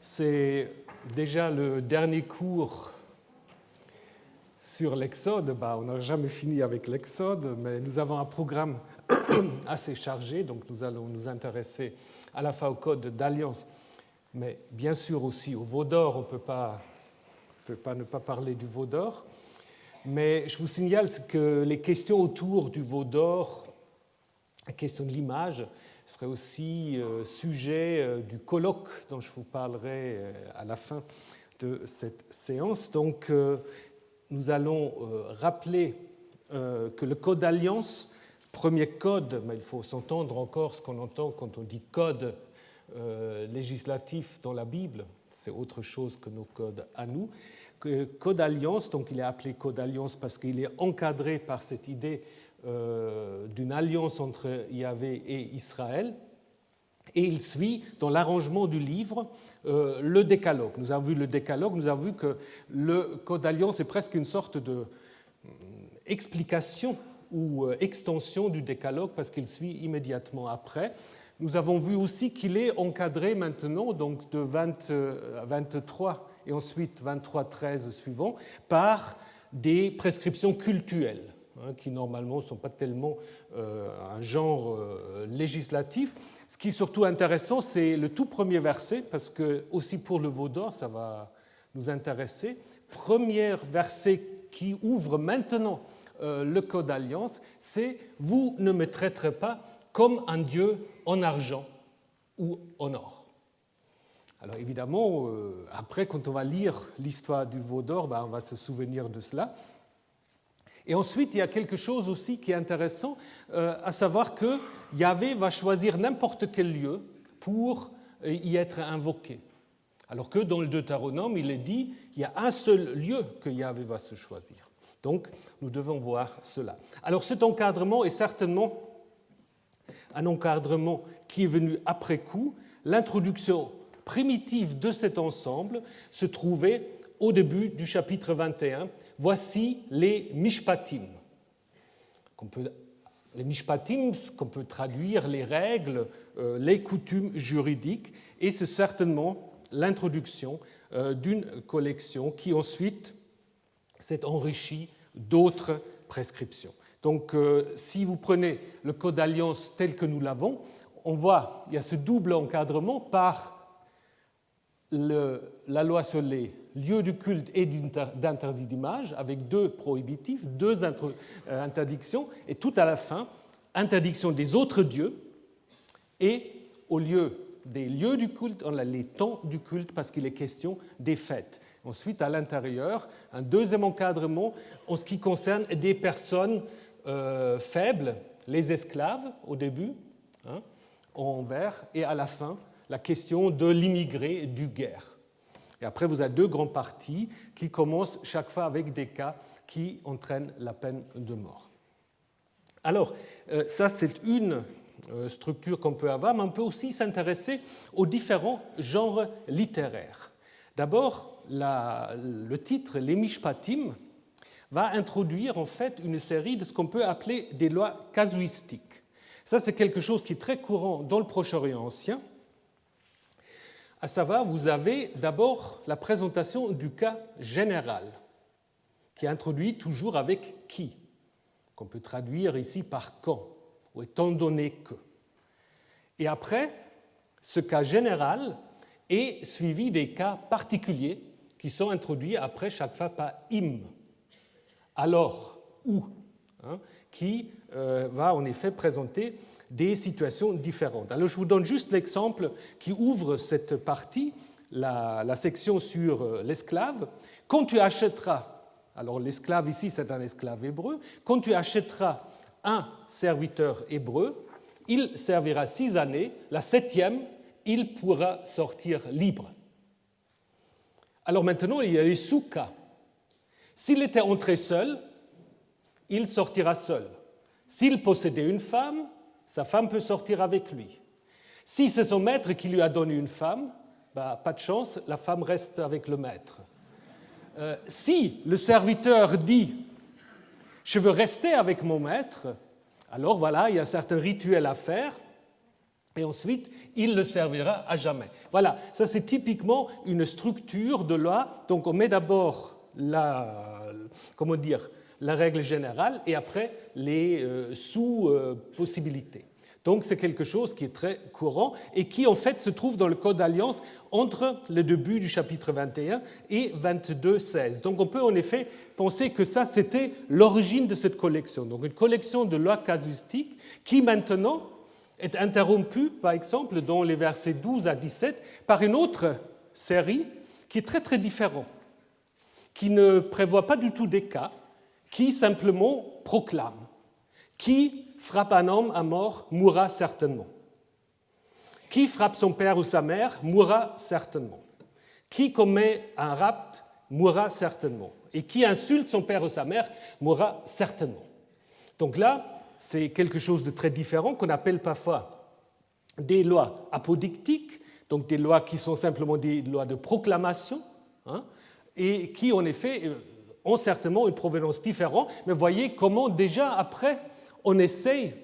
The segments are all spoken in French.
C'est déjà le dernier cours sur l'Exode. On n'a jamais fini avec l'Exode, mais nous avons un programme assez chargé, donc nous allons nous intéresser à la fois au Code d'Alliance, mais bien sûr aussi au veau d'or. On ne peut pas ne pas parler du veau d'or. Mais je vous signale que les questions autour du veau d'or, la question de l'image, serait aussi sujet du colloque dont je vous parlerai à la fin de cette séance. Donc, nous allons rappeler que le Code d'Alliance, premier code, mais il faut s'entendre encore ce qu'on entend quand on dit code législatif dans la Bible, c'est autre chose que nos codes à nous. Code d'Alliance, donc il est appelé Code d'Alliance parce qu'il est encadré par cette idée d'une alliance entre Yahvé et Israël, et il suit dans l'arrangement du livre le décalogue. Nous avons vu le décalogue, nous avons vu que le Code d'Alliance est presque une sorte d'explication ou extension du décalogue parce qu'il suit immédiatement après. Nous avons vu aussi qu'il est encadré maintenant, donc de 23 et ensuite 23-13 suivants, par des prescriptions cultuelles, qui normalement ne sont pas tellement un genre législatif. Ce qui est surtout intéressant, c'est le tout premier verset, parce que aussi pour le veau d'or, ça va nous intéresser. Premier verset qui ouvre maintenant le Code d'Alliance, c'est « Vous ne me traiterez pas comme un Dieu en argent ou en or ». Alors évidemment, après, quand on va lire l'histoire du veau d'or, on va se souvenir de cela. Et ensuite, il y a quelque chose aussi qui est intéressant, à savoir que Yahvé va choisir n'importe quel lieu pour y être invoqué. Alors que dans le Deutéronome, il est dit qu'il y a un seul lieu que Yahvé va se choisir. Donc, nous devons voir cela. Alors cet encadrement est certainement un encadrement qui est venu après coup. L'introduction primitive de cet ensemble se trouvait au début du chapitre 21. Voici les mishpatim. Les mishpatim, qu'on peut traduire les règles, les coutumes juridiques, et c'est certainement l'introduction d'une collection qui ensuite s'est enrichie d'autres prescriptions. Donc, si vous prenez le Code d'Alliance tel que nous l'avons, on voit qu'il y a ce double encadrement par la loi sur les lieux du culte et d'interdit d'image, avec deux prohibitifs, deux interdictions, et tout à la fin, interdiction des autres dieux, et au lieu des lieux du culte, on a les temps du culte, parce qu'il est question des fêtes. Ensuite, à l'intérieur, un deuxième encadrement en ce qui concerne des personnes faibles, les esclaves au début, en vert, et à la fin, la question de l'immigré du guerre. Et après, vous avez deux grandes parties qui commencent chaque fois avec des cas qui entraînent la peine de mort. Alors, ça, c'est une structure qu'on peut avoir, mais on peut aussi s'intéresser aux différents genres littéraires. D'abord, le titre, les Mishpatim, va introduire en fait une série de ce qu'on peut appeler des lois casuistiques. Ça, c'est quelque chose qui est très courant dans le Proche-Orient ancien. À savoir, vous avez d'abord la présentation du cas général, qui est introduit toujours avec qui, qu'on peut traduire ici par quand, ou étant donné que. Et après, ce cas général est suivi des cas particuliers qui sont introduits après chaque fois par im, alors, ou, qui va en effet présenter des situations différentes. Alors je vous donne juste l'exemple qui ouvre cette partie, la section sur l'esclave. Quand tu achèteras, alors l'esclave ici c'est un esclave hébreu, quand tu achèteras un serviteur hébreu, il servira 6 années, la 7e, il pourra sortir libre. Alors maintenant, il y a les sous-cas. S'il était entré seul, il sortira seul. S'il possédait une femme, sa femme peut sortir avec lui. Si c'est son maître qui lui a donné une femme, pas de chance, la femme reste avec le maître. Si le serviteur dit « je veux rester avec mon maître », alors voilà, il y a un certain rituel à faire. et ensuite, il le servira à jamais. Voilà, ça c'est typiquement une structure de loi. Donc on met d'abord la règle générale et après les sous-possibilités. Donc c'est quelque chose qui est très courant et qui en fait se trouve dans le Code d'alliance entre le début du chapitre 21 et 22.16. Donc on peut en effet penser que ça c'était l'origine de cette collection. Donc une collection de lois casuistiques qui maintenant est interrompue, par exemple, dans les versets 12 à 17, par une autre série qui est très très différente, qui ne prévoit pas du tout des cas, qui simplement proclame. Qui frappe un homme à mort mourra certainement. Qui frappe son père ou sa mère mourra certainement. Qui commet un rapt mourra certainement. Et qui insulte son père ou sa mère mourra certainement. Donc là, c'est quelque chose de très différent qu'on appelle parfois des lois apodictiques, donc des lois qui sont simplement des lois de proclamation, et qui en effet ont certainement une provenance différente, mais voyez comment déjà après on essaye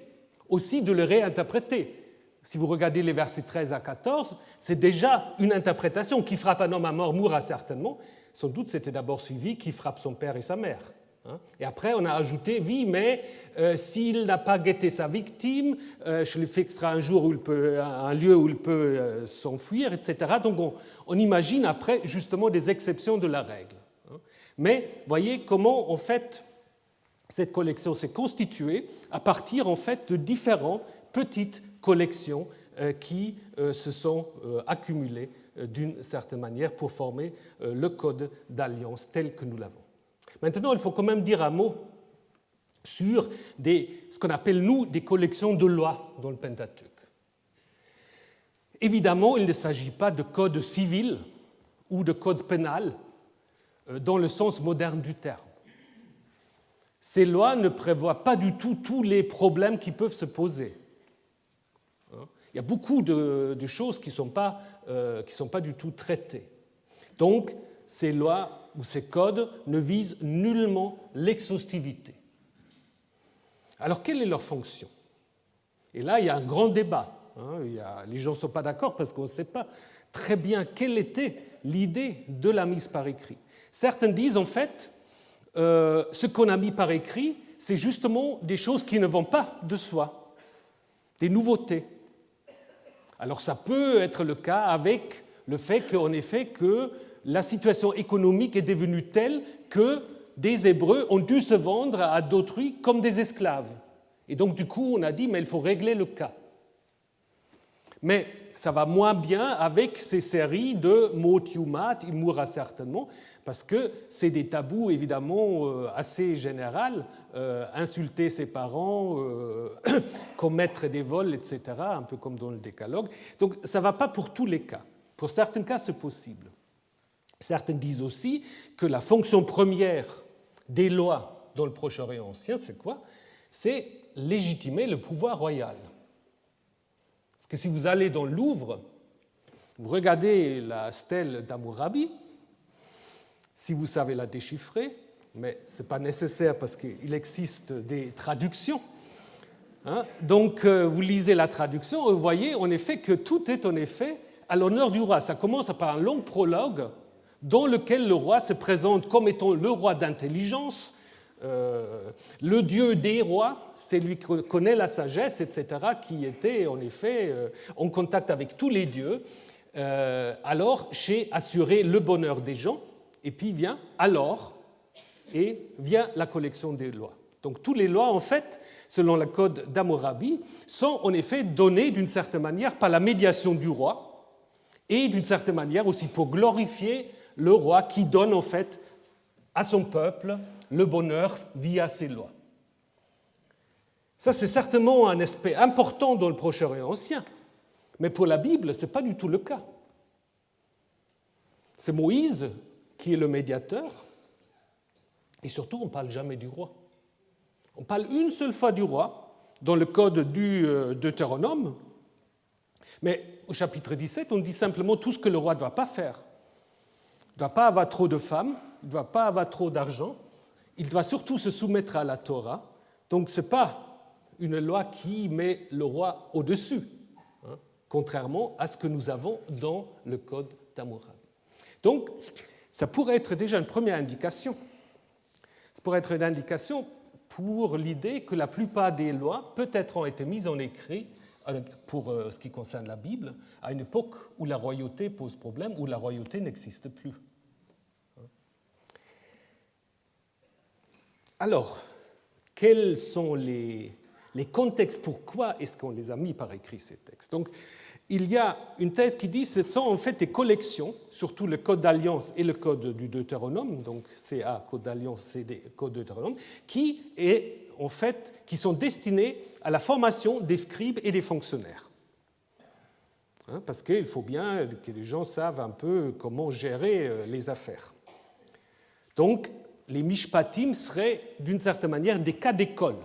aussi de le réinterpréter. Si vous regardez les versets 13 à 14, c'est déjà une interprétation. Qui frappe un homme à mort mourra certainement. Sans doute, c'était d'abord suivi qui frappe son père et sa mère. Et après, on a ajouté, oui, mais s'il n'a pas guetté sa victime, je lui fixerai un lieu où il peut s'enfuir, etc. Donc, on imagine après, justement, des exceptions de la règle. Mais voyez comment, en fait, cette collection s'est constituée à partir en fait, de différentes petites collections qui se sont accumulées d'une certaine manière pour former le code d'alliance tel que nous l'avons. Maintenant, il faut quand même dire un mot sur ce qu'on appelle, nous, des collections de lois dans le Pentateuque. Évidemment, il ne s'agit pas de code civil ou de code pénal dans le sens moderne du terme. Ces lois ne prévoient pas du tout tous les problèmes qui peuvent se poser. Il y a beaucoup de choses qui ne sont pas du tout traitées. Donc, ces lois ou ces codes ne visent nullement l'exhaustivité. Alors, quelle est leur fonction? Et là, il y a un grand débat. Les gens ne sont pas d'accord parce qu'on ne sait pas très bien quelle était l'idée de la mise par écrit. Certains disent, en fait, ce qu'on a mis par écrit, c'est justement des choses qui ne vont pas de soi, des nouveautés. Alors ça peut être le cas avec le fait qu'en effet que la situation économique est devenue telle que des Hébreux ont dû se vendre à d'autrui comme des esclaves. Et donc du coup on a dit mais il faut régler le cas. Mais ça va moins bien avec ces séries de mot yumat, il mourra certainement, parce que c'est des tabous évidemment assez généraux, insulter ses parents, commettre des vols, etc., un peu comme dans le décalogue. Donc ça ne va pas pour tous les cas. Pour certains cas, c'est possible. Certains disent aussi que la fonction première des lois dans le Proche-Orient ancien, c'est quoi? C'est légitimer le pouvoir royal. Parce que si vous allez dans le Louvre, vous regardez la stèle d'Hammurabi, si vous savez la déchiffrer, mais ce n'est pas nécessaire parce qu'il existe des traductions. Donc vous lisez la traduction et vous voyez en effet que tout est en effet à l'honneur du roi. Ça commence par un long prologue dans lequel le roi se présente comme étant le roi d'intelligence, le dieu des rois, c'est lui qui connaît la sagesse, etc., qui était en effet en contact avec tous les dieux, alors chez assurer le bonheur des gens, et puis vient la collection des lois. Donc toutes les lois, en fait, selon le code d'Hammurabi, sont en effet données d'une certaine manière par la médiation du roi, et d'une certaine manière aussi pour glorifier le roi qui donne en fait à son peuple le bonheur via ses lois. Ça, c'est certainement un aspect important dans le Proche-Orient ancien, mais pour la Bible, ce n'est pas du tout le cas. C'est Moïse qui est le médiateur, et surtout, on ne parle jamais du roi. On parle une seule fois du roi, dans le code du Deutéronome, mais au chapitre 17, on dit simplement tout ce que le roi ne doit pas faire. Il ne doit pas avoir trop de femmes, il ne doit pas avoir trop d'argent, il doit surtout se soumettre à la Torah. Donc ce n'est pas une loi qui met le roi au-dessus. contrairement à ce que nous avons dans le code d'Hammurabi. Donc, ça pourrait être déjà une première indication. Ça pourrait être une indication pour l'idée que la plupart des lois, peut-être, ont été mises en écrit, pour ce qui concerne la Bible, à une époque où la royauté pose problème, où la royauté n'existe plus. Alors, quels sont les contextes? Pourquoi est-ce qu'on les a mis par écrit, ces textes? Donc, il y a une thèse qui dit que ce sont en fait des collections, surtout le Code d'Alliance et le Code du Deutéronome, donc CA, Code d'Alliance, CD, Code Deutéronome, qui sont destinés à la formation des scribes et des fonctionnaires. Parce qu'il faut bien que les gens savent un peu comment gérer les affaires. Donc, les mishpatim seraient d'une certaine manière des cas d'école.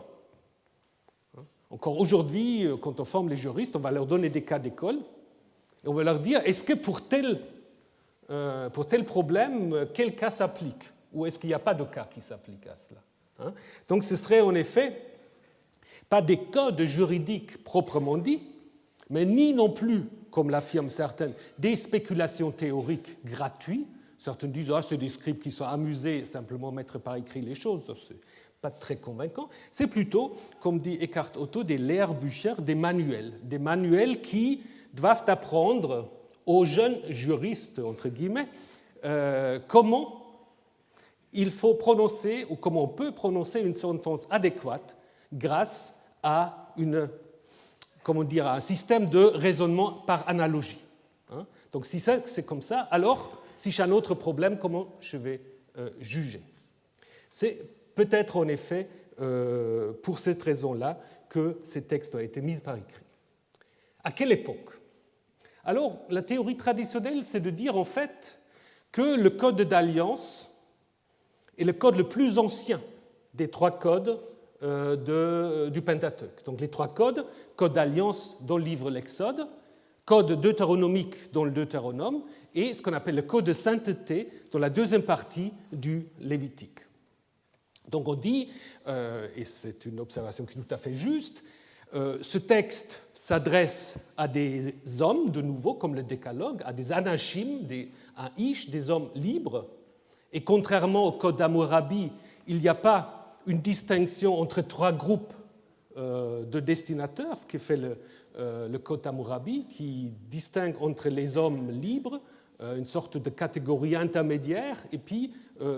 Encore aujourd'hui, quand on forme les juristes, on va leur donner des cas d'école et on va leur dire est-ce que pour tel problème, quel cas s'applique? Ou est-ce qu'il n'y a pas de cas qui s'applique à cela? Donc ce serait en effet pas des codes juridiques proprement dits, mais ni non plus, comme l'affirment certaines, des spéculations théoriques gratuites. Certains disent c'est des scribes qui sont amusés simplement mettre par écrit les choses. C'est pas très convaincant. C'est plutôt, comme dit Eckhart Otto, des Lehrbücher, des manuels qui doivent apprendre aux jeunes juristes, entre guillemets, comment il faut prononcer ou comment on peut prononcer une sentence adéquate grâce à un système de raisonnement par analogie. Donc si c'est comme ça, alors si j'ai un autre problème, comment je vais juger? C'est peut-être en effet pour cette raison-là que ces textes ont été mis par écrit. À quelle époque? Alors, la théorie traditionnelle, c'est de dire en fait que le code d'alliance est le code le plus ancien des trois codes du Pentateuque. Donc les trois codes, code d'alliance dans le livre l'Exode, code deutéronomique dans le Deutéronome et ce qu'on appelle le code de sainteté dans la deuxième partie du Lévitique. Donc on dit, et c'est une observation qui est tout à fait juste, ce texte s'adresse à des hommes, de nouveau, comme le Décalogue, à des anachim, un ish, des hommes libres, et contrairement au code d'Hammurabi, il n'y a pas une distinction entre trois groupes de destinataires, ce qui fait le code d'Hammurabi, qui distingue entre les hommes libres, une sorte de catégorie intermédiaire, et puis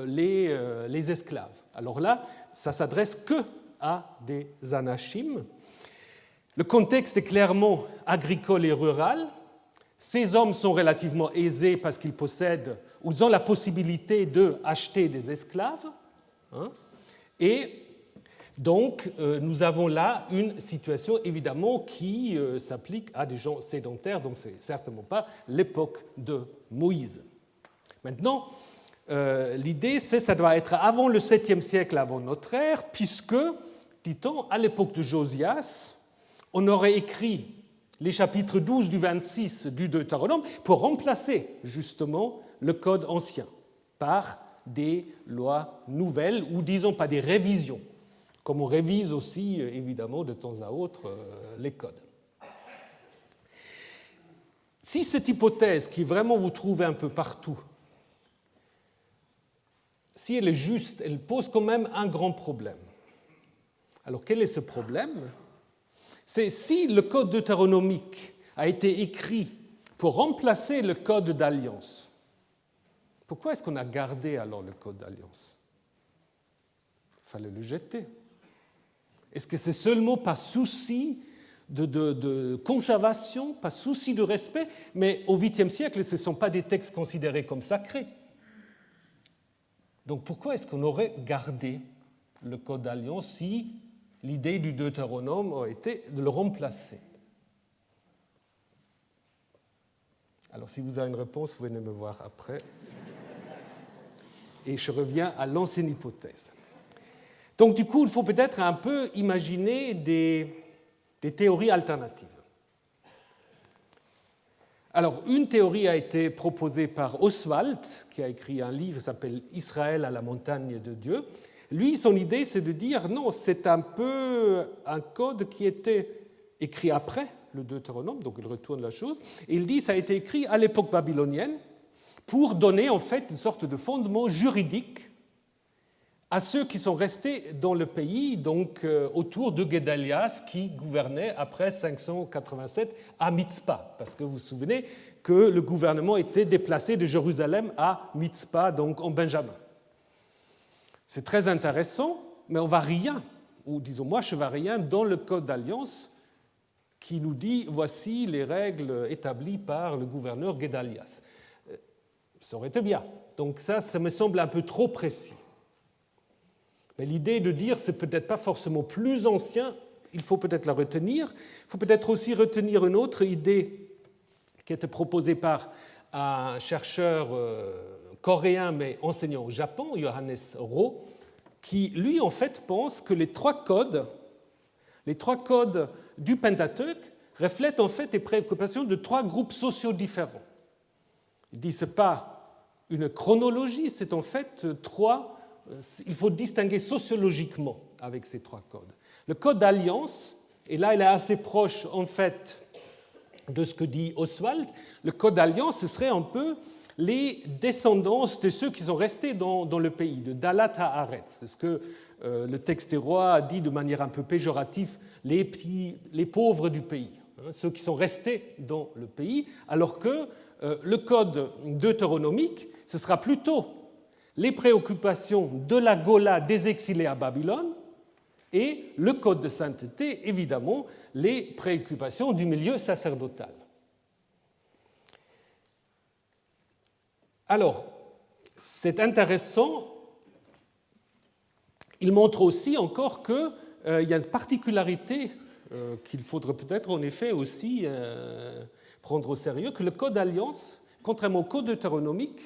les esclaves. Alors là, ça ne s'adresse que à des anachim. Le contexte est clairement agricole et rural. Ces hommes sont relativement aisés parce qu'ils possèdent ou ils ont la possibilité d'acheter des esclaves. Et donc, nous avons là une situation évidemment qui s'applique à des gens sédentaires, donc ce n'est certainement pas l'époque de Moïse. Maintenant, l'idée, c'est que ça doit être avant le 7e siècle avant notre ère, puisque, dit-on, à l'époque de Josias, on aurait écrit les chapitres 12 du 26 du Deutéronome pour remplacer justement le code ancien par des lois nouvelles, ou disons pas des révisions, comme on révise aussi évidemment de temps à autre les codes. Si cette hypothèse, qui vraiment vous trouvez un peu partout, si elle est juste, elle pose quand même un grand problème. Alors quel est ce problème? C'est si le code deutéronomique a été écrit pour remplacer le code d'alliance, pourquoi est-ce qu'on a gardé alors le code d'alliance? Il fallait le jeter. Est-ce que c'est seulement par souci de conservation, par souci de respect? Mais au 8e siècle, ce ne sont pas des textes considérés comme sacrés. Donc pourquoi est-ce qu'on aurait gardé le code d'alliance si l'idée du Deutéronome a été de le remplacer? Alors si vous avez une réponse, vous venez me voir après. Et je reviens à l'ancienne hypothèse. Donc du coup, il faut peut-être un peu imaginer des théories alternatives. Alors, une théorie a été proposée par Oswald, qui a écrit un livre qui s'appelle « Israël à la montagne de Dieu ». Lui, son idée, c'est de dire non, c'est un peu un code qui était écrit après le Deutéronome, donc il retourne la chose, et il dit ça a été écrit à l'époque babylonienne pour donner en fait une sorte de fondement juridique à ceux qui sont restés dans le pays, donc autour de Guédalias, qui gouvernait après 587 à Mitzpah, parce que vous vous souvenez que le gouvernement était déplacé de Jérusalem à Mitzpah, donc en Benjamin. C'est très intéressant, mais on ne voit rien, ou disons moi je ne vois rien dans le Code d'Alliance qui nous dit voici les règles établies par le gouverneur Guédalias. Ça aurait été bien. Donc ça me semble un peu trop précis. Mais l'idée de dire c'est peut-être pas forcément plus ancien, il faut peut-être la retenir. Il faut peut-être aussi retenir une autre idée qui était proposée par un chercheur coréen mais enseignant au Japon, Johannes Rho, qui lui en fait pense que les trois codes du Pentateuque reflètent en fait les préoccupations de trois groupes sociaux différents. Il dit que ce n'est pas une chronologie, c'est en fait il faut distinguer sociologiquement avec ces trois codes. Le code d'alliance, et là il est assez proche en fait de ce que dit Oswald, le code d'alliance ce serait un peu les descendances de ceux qui sont restés dans le pays, de Dalat Haaretz, c'est ce que le texte des rois a dit de manière un peu péjorative, les pauvres du pays, ceux qui sont restés dans le pays, alors que le code deutéronomique, ce sera plutôt les préoccupations de la Gola des exilés à Babylone et le code de sainteté, évidemment, les préoccupations du milieu sacerdotal. Alors, c'est intéressant, il montre aussi encore qu'il y a une particularité qu'il faudrait peut-être en effet aussi prendre au sérieux, que le code d'alliance, contrairement au code deutéronomique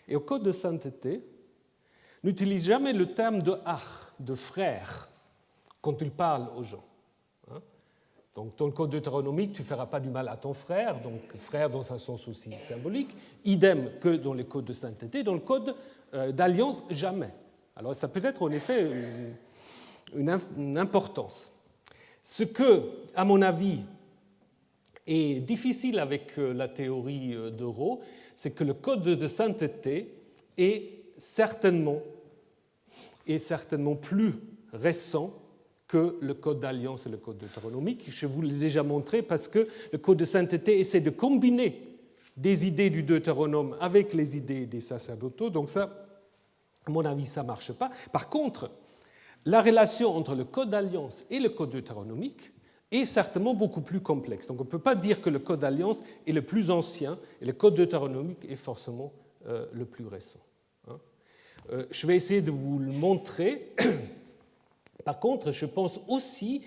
et au code de sainteté, n'utilise jamais le terme de ach, de frère, quand il parle aux gens. Donc, dans le code deutéronomique, tu ne feras pas du mal à ton frère, donc frère dans un sens aussi symbolique, idem que dans les codes de sainteté, dans le code d'alliance, jamais. Alors, ça peut être en effet une importance. Ce que, à mon avis, est difficile avec la théorie de Rho, c'est que le code de sainteté est certainement plus récent que le code d'alliance et le code deutéronomique. Je vous l'ai déjà montré parce que le code de sainteté essaie de combiner des idées du Deutéronome avec les idées des sacerdotaux, donc ça, à mon avis, ça ne marche pas. Par contre, la relation entre le code d'alliance et le code deutéronomique est certainement beaucoup plus complexe. Donc on ne peut pas dire que le code d'alliance est le plus ancien et le code deutéronomique est forcément le plus récent. Je vais essayer de vous le montrer. Par contre, je pense aussi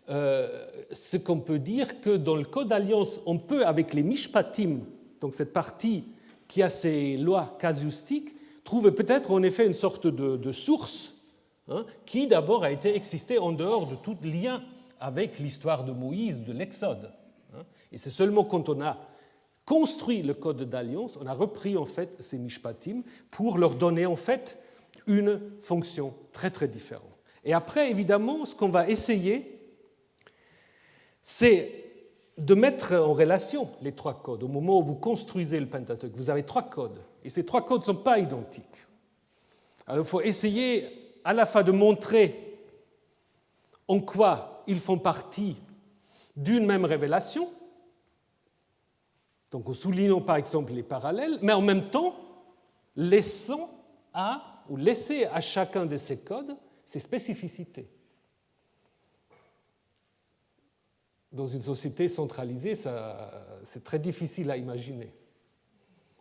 ce qu'on peut dire que dans le code d'alliance, on peut, avec les mishpatim, donc cette partie qui a ces lois casuistiques, trouver peut-être en effet une sorte de source qui d'abord a été existée en dehors de tout lien avec l'histoire de Moïse, de l'Exode. Et c'est seulement quand on a construit le code d'alliance, on a repris en fait ces mishpatim pour leur donner en fait une fonction très très différente. Et après, évidemment, ce qu'on va essayer, c'est de mettre en relation les trois codes. Au moment où vous construisez le Pentateuque, vous avez trois codes, et ces trois codes ne sont pas identiques. Alors il faut essayer à la fois de montrer en quoi ils font partie d'une même révélation, donc en soulignant par exemple les parallèles, mais en même temps laisser à chacun de ces codes ses spécificités. Dans une société centralisée, c'est très difficile à imaginer.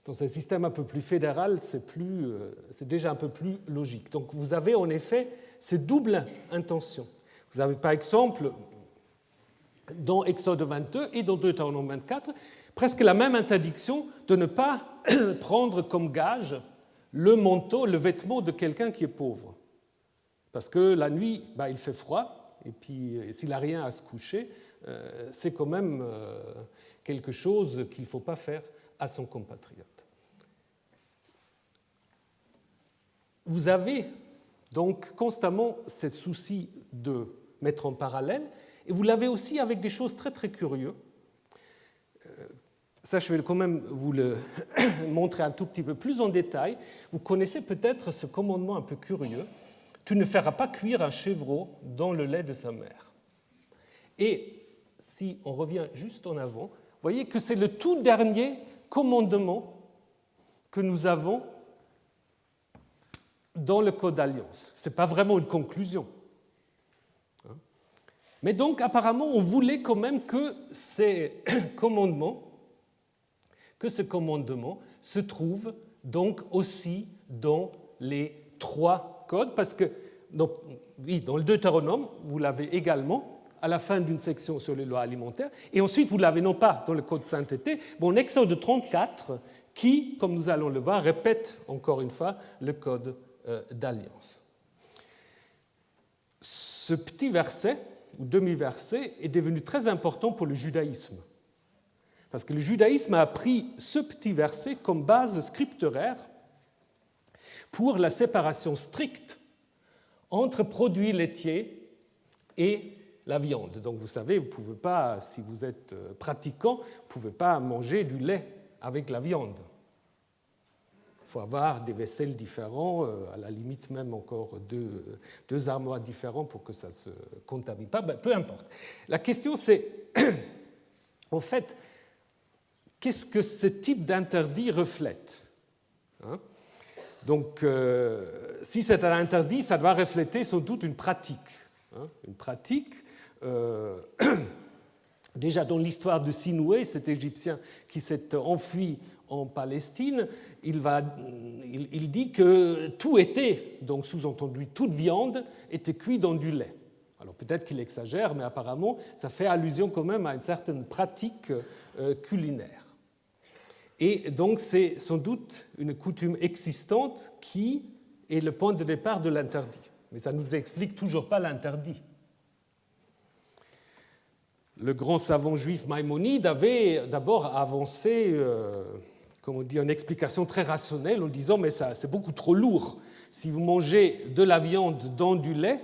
Dans un système un peu plus fédéral, c'est déjà un peu plus logique. Donc vous avez en effet ces doubles intentions. Vous avez par exemple, dans Exode 22 et dans Deutéronome 24, presque la même interdiction de ne pas prendre comme gage le manteau, le vêtement de quelqu'un qui est pauvre. Parce que la nuit, il fait froid, et puis s'il n'a rien à se coucher, c'est quand même quelque chose qu'il ne faut pas faire à son compatriote. Vous avez donc constamment ce souci de mettre en parallèle, et vous l'avez aussi avec des choses très très curieuses, ça je vais quand même vous le montrer un tout petit peu plus en détail. Vous connaissez peut-être ce commandement un peu curieux. Tu ne feras pas cuire un chevreau dans le lait de sa mère. Et si on revient juste en avant, vous voyez que c'est le tout dernier commandement que nous avons dans le Code d'Alliance. Ce n'est pas vraiment une conclusion. Mais donc, apparemment, on voulait quand même que ce commandement se trouve donc aussi dans les 3 codes, parce que donc, oui, dans le Deutéronome, vous l'avez également, à la fin d'une section sur les lois alimentaires, et ensuite vous l'avez non pas dans le Code de sainteté, mais en Exode 34, qui, comme nous allons le voir, répète encore une fois le Code d'Alliance. Ce petit verset, ou demi-verset, est devenu très important pour le judaïsme. Parce que le judaïsme a pris ce petit verset comme base scripturaire pour la séparation stricte entre produits laitiers et la viande. Donc vous savez, vous ne pouvez pas, si vous êtes pratiquant, vous ne pouvez pas manger du lait avec la viande. Il faut avoir des vaisselles différents, à la limite même encore deux armoires différents pour que ça ne se contamine pas, peu importe. La question c'est, en fait, qu'est-ce que ce type d'interdit reflète ? Donc, si c'est un interdit, ça doit refléter sans doute une pratique. Une pratique, déjà dans l'histoire de Sinoué, cet Égyptien qui s'est enfui en Palestine, il dit que tout était, donc sous-entendu toute viande, était cuite dans du lait. Alors peut-être qu'il exagère, mais apparemment, ça fait allusion quand même à une certaine pratique culinaire. Et donc c'est sans doute une coutume existante qui est le point de départ de l'interdit. Mais ça ne nous explique toujours pas l'interdit. Le grand savant juif Maïmonide avait d'abord avancé une explication très rationnelle en disant mais ça, c'est beaucoup trop lourd. Si vous mangez de la viande dans du lait,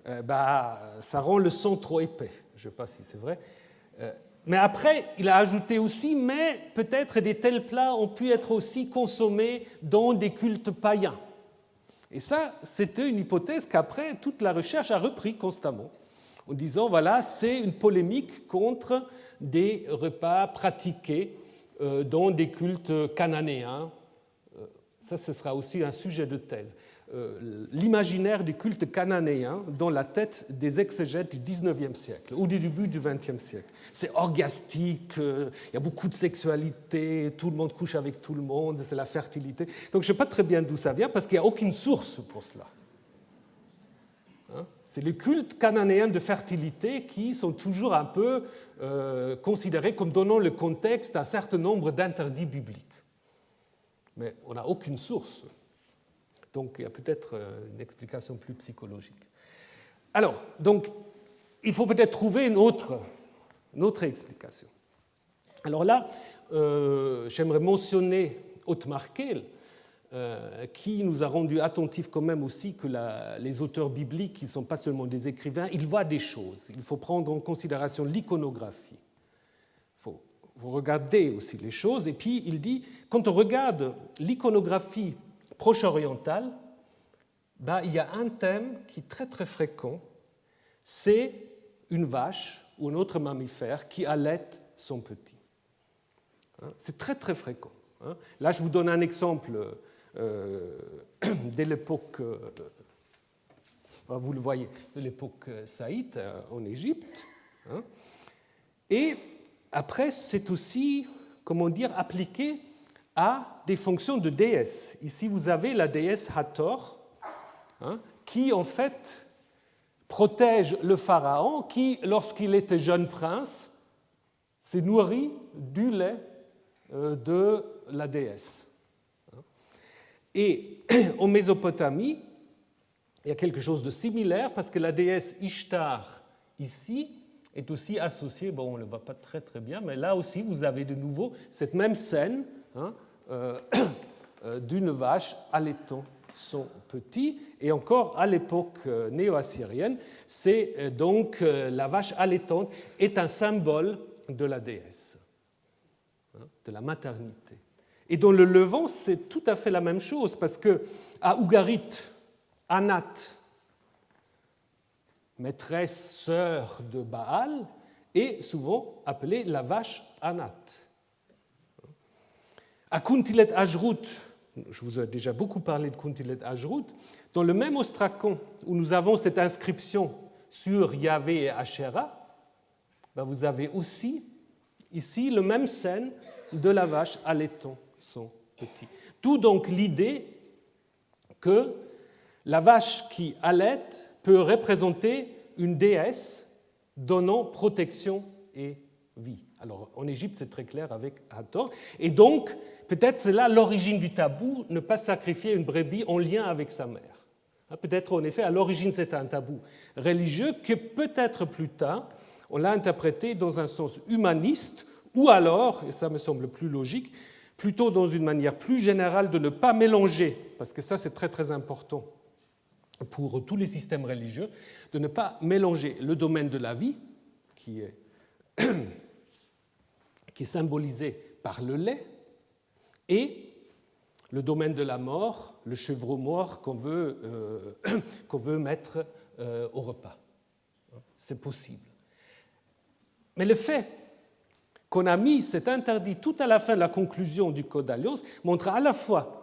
ça rend le sang trop épais. Je ne sais pas si c'est vrai. Mais après, il a ajouté aussi, mais peut-être des tels plats ont pu être aussi consommés dans des cultes païens. Et ça, c'était une hypothèse qu'après, toute la recherche a repris constamment, en disant, voilà, c'est une polémique contre des repas pratiqués dans des cultes cananéens. Ça, ce sera aussi un sujet de thèse. L'imaginaire du culte cananéen dans la tête des exégètes du XIXe siècle ou du début du XXe siècle. C'est orgiastique, il y a beaucoup de sexualité, tout le monde couche avec tout le monde, c'est la fertilité. Donc je ne sais pas très bien d'où ça vient parce qu'il n'y a aucune source pour cela. C'est les cultes cananéens de fertilité qui sont toujours un peu considérés comme donnant le contexte à un certain nombre d'interdits bibliques. Mais on n'a aucune source. Donc il y a peut-être une explication plus psychologique. Alors, donc, il faut peut-être trouver une autre explication. Alors là, j'aimerais mentionner Othmar Kehl, qui nous a rendu attentifs quand même aussi que les auteurs bibliques, qui ne sont pas seulement des écrivains, ils voient des choses. Il faut prendre en considération l'iconographie. Il faut regarder aussi les choses. Et puis, il dit, quand on regarde l'iconographie proche-orientale, il y a un thème qui est très très fréquent, c'est une vache ou un autre mammifère qui allaite son petit. C'est très très fréquent. Là, je vous donne un exemple dès l'époque, vous le voyez, de l'époque saïte en Égypte. Et après, c'est aussi, comment dire, appliqué à des fonctions de déesse. Ici, vous avez la déesse Hathor, qui en fait protège le pharaon, qui, lorsqu'il était jeune prince, s'est nourri du lait de la déesse. Et en Mésopotamie, il y a quelque chose de similaire, parce que la déesse Ishtar, ici, est aussi associée, on ne le voit pas très très bien, mais là aussi, vous avez de nouveau cette même scène, d'une vache allaitant son petit, et encore à l'époque néo-assyrienne, c'est donc la vache allaitante est un symbole de la déesse. de la maternité. Et dans le Levant, c'est tout à fait la même chose, parce qu'à Ougarit, Anat, maîtresse, sœur de Baal, est souvent appelée la vache Anat. À Kuntilet Ajrut, je vous ai déjà beaucoup parlé de Kuntilet Ajrut, dans le même ostracon où nous avons cette inscription sur Yahvé et Asherah, vous avez aussi ici le même scène de la vache allaitant son petit. D'où donc l'idée que la vache qui allaite peut représenter une déesse donnant protection et vie. Alors en Égypte, c'est très clair avec Hathor. Et donc, peut-être c'est là l'origine du tabou, ne pas sacrifier une brebis en lien avec sa mère. Peut-être en effet, à l'origine, c'est un tabou religieux que peut-être plus tard, on l'a interprété dans un sens humaniste, ou alors, et ça me semble plus logique, plutôt dans une manière plus générale de ne pas mélanger, parce que ça c'est très très important pour tous les systèmes religieux, de ne pas mélanger le domaine de la vie, qui est symbolisé par le lait, et le domaine de la mort, le chevreau mort qu'on veut mettre au repas. C'est possible. Mais le fait qu'on a mis cet interdit tout à la fin de la conclusion du Code d'Alliance montre à la fois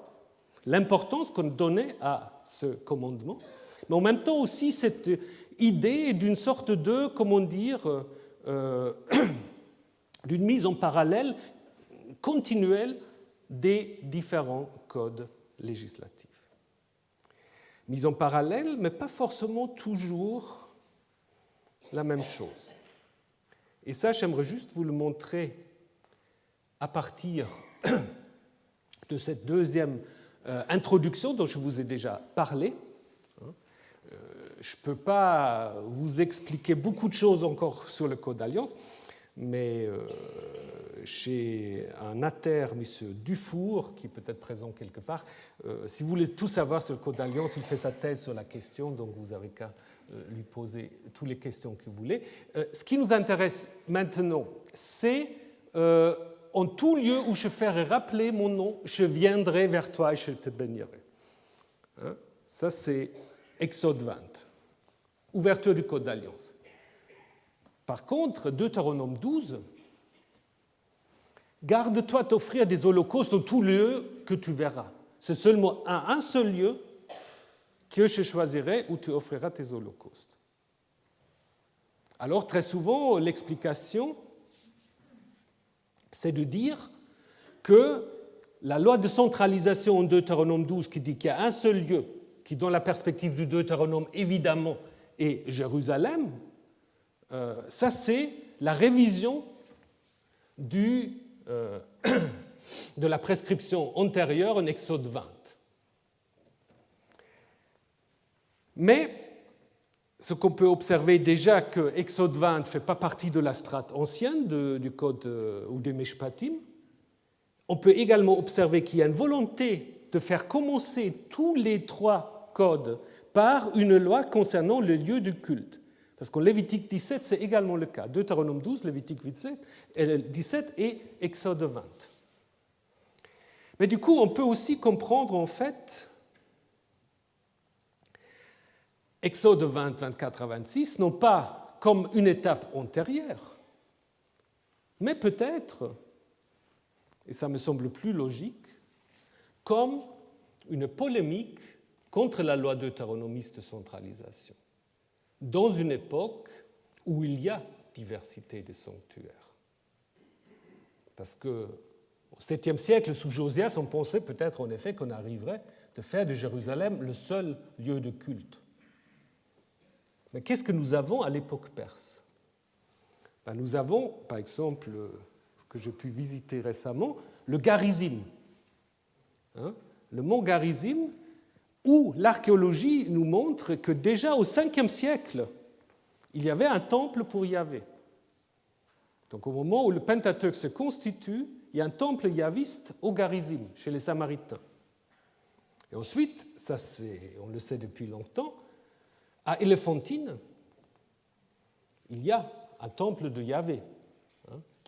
l'importance qu'on donnait à ce commandement, mais en même temps aussi cette idée d'une sorte de, comment dire, d'une mise en parallèle continuelle des différents codes législatifs. Mise en parallèle, mais pas forcément toujours la même chose. Et ça, j'aimerais juste vous le montrer à partir de cette deuxième introduction dont je vous ai déjà parlé. Je ne peux pas vous expliquer beaucoup de choses encore sur le Code d'Alliance, mais chez un ater, M. Dufour, qui est peut-être présent quelque part, si vous voulez tout savoir sur le Code d'Alliance, il fait sa thèse sur la question, donc vous n'avez qu'à lui poser toutes les questions que vous voulez. Ce qui nous intéresse maintenant, c'est en tout lieu où je ferai rappeler mon nom, je viendrai vers toi et je te bénirai. Ça, c'est Exode 20, ouverture du Code d'Alliance. Par contre, Deutéronome 12, garde-toi d'offrir des holocaustes dans tout lieu que tu verras. C'est seulement à un seul lieu que je choisirai où tu offriras tes holocaustes. Alors, très souvent, l'explication, c'est de dire que la loi de centralisation en Deutéronome 12, qui dit qu'il y a un seul lieu, qui, dans la perspective du Deutéronome, évidemment, est Jérusalem, ça, c'est la révision de la prescription antérieure en Exode 20. Mais ce qu'on peut observer déjà, que Exode 20 ne fait pas partie de la strate ancienne du Code ou des Mishpatim, on peut également observer qu'il y a une volonté de faire commencer tous les trois codes par une loi concernant le lieu du culte. Parce qu'en Lévitique 17, c'est également le cas. Deutéronome 12, Lévitique 17 et Exode 20. Mais du coup, on peut aussi comprendre en fait Exode 20, 24 à 26, non pas comme une étape antérieure, mais peut-être, et ça me semble plus logique, comme une polémique contre la loi deutéronomiste de centralisation, dans une époque où il y a diversité de sanctuaires. Parce qu'au 7e siècle, sous Josias, on pensait peut-être en effet qu'on arriverait de faire de Jérusalem le seul lieu de culte. Mais qu'est-ce que nous avons à l'époque perse? Nous avons, par exemple, ce que j'ai pu visiter récemment, le Garizim, le mont Garizim, où l'archéologie nous montre que déjà au 5e siècle, il y avait un temple pour Yahvé. Donc au moment où le Pentateuque se constitue, il y a un temple yahviste au Garizim, chez les Samaritains. Et ensuite, ça on le sait depuis longtemps, à Éléphantine, il y a un temple de Yahvé,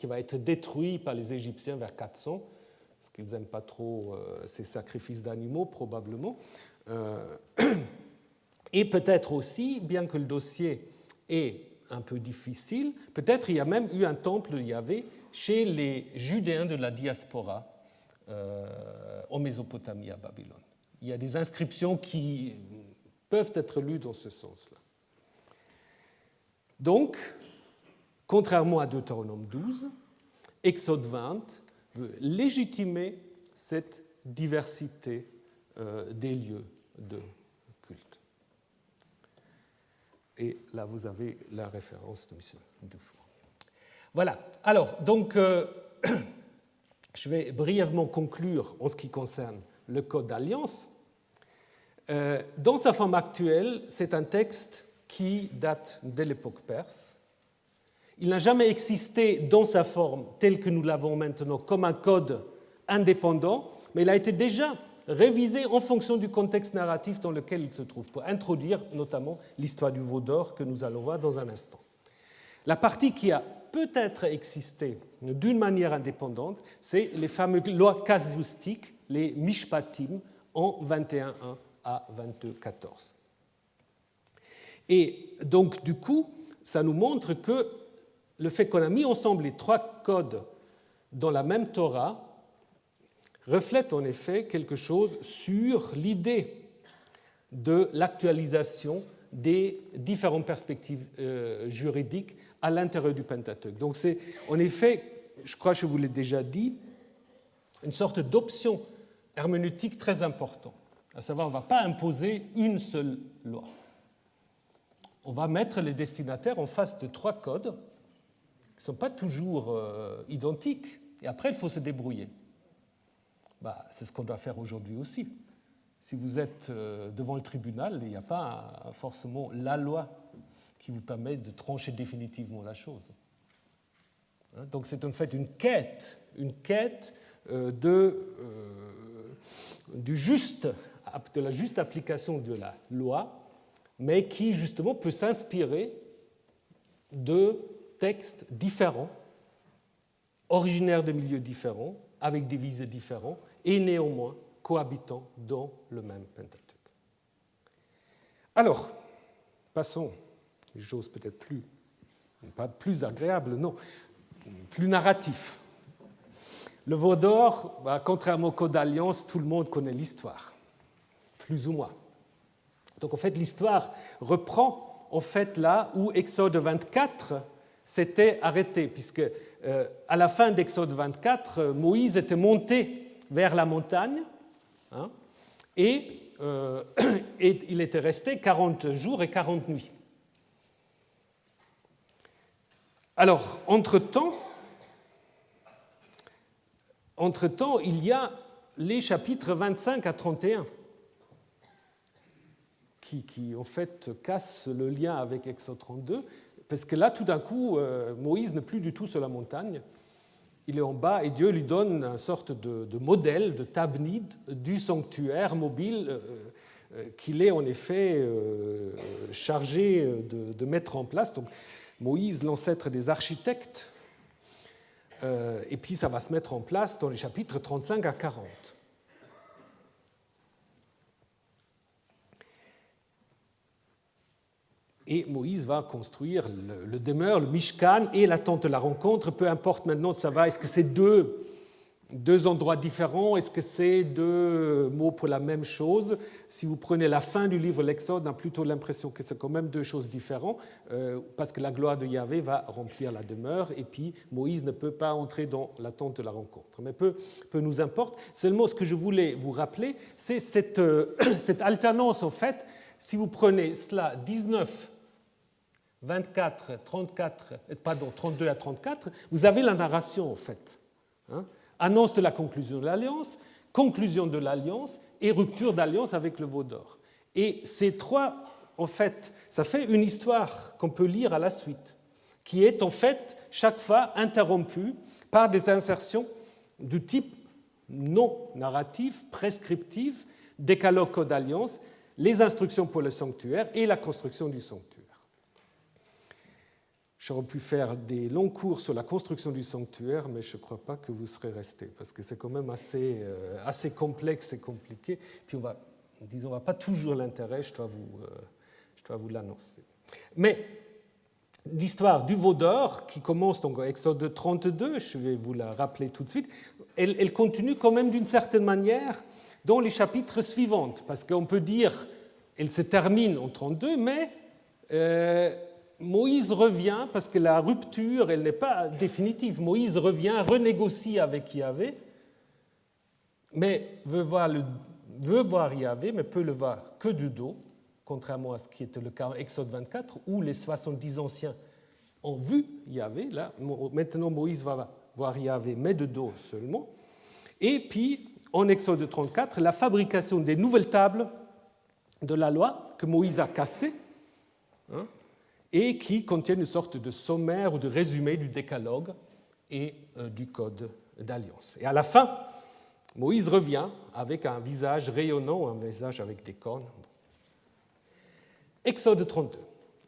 qui va être détruit par les Égyptiens vers 400, parce qu'ils n'aiment pas trop ces sacrifices d'animaux, probablement. Et peut-être aussi, bien que le dossier est un peu difficile, peut-être il y a même eu un temple de Yahvé chez les Judéens de la diaspora en Mésopotamie, à Babylone. Il y a des inscriptions qui peuvent être lues dans ce sens-là. Donc, contrairement à Deutéronome 12, Exode 20 veut légitimer cette diversité des lieux de culte. Et là, vous avez la référence de M. Dufour. Voilà. Alors, donc, je vais brièvement conclure en ce qui concerne le Code d'Alliance. Dans sa forme actuelle, c'est un texte qui date de l'époque perse. Il n'a jamais existé dans sa forme telle que nous l'avons maintenant comme un code indépendant, mais il a été déjà révisé en fonction du contexte narratif dans lequel il se trouve, pour introduire notamment l'histoire du veau d'or que nous allons voir dans un instant. La partie qui a peut-être existé d'une manière indépendante, c'est les fameuses lois casuistiques, les mishpatim, en 21.1 à 22.14. Et donc, du coup, ça nous montre que le fait qu'on a mis ensemble les trois codes dans la même Torah reflète en effet quelque chose sur l'idée de l'actualisation des différentes perspectives juridiques à l'intérieur du Pentateuque. Donc c'est en effet, je crois que je vous l'ai déjà dit, une sorte d'option herméneutique très importante. À savoir, on ne va pas imposer une seule loi. On va mettre les destinataires en face de trois codes qui ne sont pas toujours identiques, et après il faut se débrouiller. C'est ce qu'on doit faire aujourd'hui aussi. Si vous êtes devant le tribunal, il n'y a pas forcément la loi qui vous permet de trancher définitivement la chose. Donc c'est en fait une quête de la juste application de la loi, mais qui justement peut s'inspirer de textes différents, originaires de milieux différents, avec des visées différentes, et néanmoins cohabitant dans le même Pentateuque. Alors, passons, une chose peut-être pas plus agréable, non, plus narratif. Le veau d'or, contrairement au Code d'Alliance, tout le monde connaît l'histoire, plus ou moins. Donc en fait, l'histoire reprend en fait là où Exode 24 s'était arrêté, puisque à la fin d'Exode 24, Moïse était monté vers la montagne, et il était resté 40 jours et 40 nuits. Alors, entre-temps, il y a les chapitres 25 à 31 qui en fait cassent le lien avec Exode 32, parce que là, tout d'un coup, Moïse n'est plus du tout sur la montagne. Il est en bas et Dieu lui donne une sorte de modèle, de tabnide du sanctuaire mobile qu'il est en effet chargé de mettre en place. Donc Moïse, l'ancêtre des architectes, et puis ça va se mettre en place dans les chapitres 35 à 40. Et Moïse va construire le demeure, le Mishkan et la tente de la rencontre, peu importe maintenant de savoir est-ce que c'est deux endroits différents, est-ce que c'est deux mots pour la même chose. Si vous prenez la fin du livre L'Exode, on a plutôt l'impression que c'est quand même deux choses différentes, parce que la gloire de Yahvé va remplir la demeure, et puis Moïse ne peut pas entrer dans la tente de la rencontre. Mais peu nous importe. Seulement, ce que je voulais vous rappeler, c'est cette alternance, en fait. Si vous prenez cela, 19, 24, 32 à 34, vous avez la narration, en fait. Annonce de la conclusion de l'alliance, conclusion de l'alliance et rupture d'alliance avec le veau d'or. Et ces trois, en fait, ça fait une histoire qu'on peut lire à la suite, qui est en fait chaque fois interrompue par des insertions du type non narratif, prescriptif, décalogue code d'alliance, les instructions pour le sanctuaire et la construction du sanctuaire. J'aurais pu faire des longs cours sur la construction du sanctuaire, mais je ne crois pas que vous serez restés, parce que c'est quand même assez complexe et compliqué. Puis on va pas toujours l'intérêt, je dois vous l'annoncer. Mais l'histoire du veau d'or, qui commence donc à Exode 32, je vais vous la rappeler tout de suite, elle continue quand même d'une certaine manière dans les chapitres suivants, parce qu'on peut dire elle se termine en 32, mais Moïse revient, parce que la rupture, elle n'est pas définitive. Moïse revient, renégocie avec Yahvé, mais veut voir Yahvé, mais peut le voir que du dos, contrairement à ce qui était le cas en Exode 24, où les 70 anciens ont vu Yahvé. Là, maintenant, Moïse va voir Yahvé, mais de dos seulement. Et puis, en Exode 34, la fabrication des nouvelles tables de la loi que Moïse a cassées, et qui contiennent une sorte de sommaire ou de résumé du décalogue et du code d'alliance. Et à la fin, Moïse revient avec un visage rayonnant, un visage avec des cornes. Exode 32.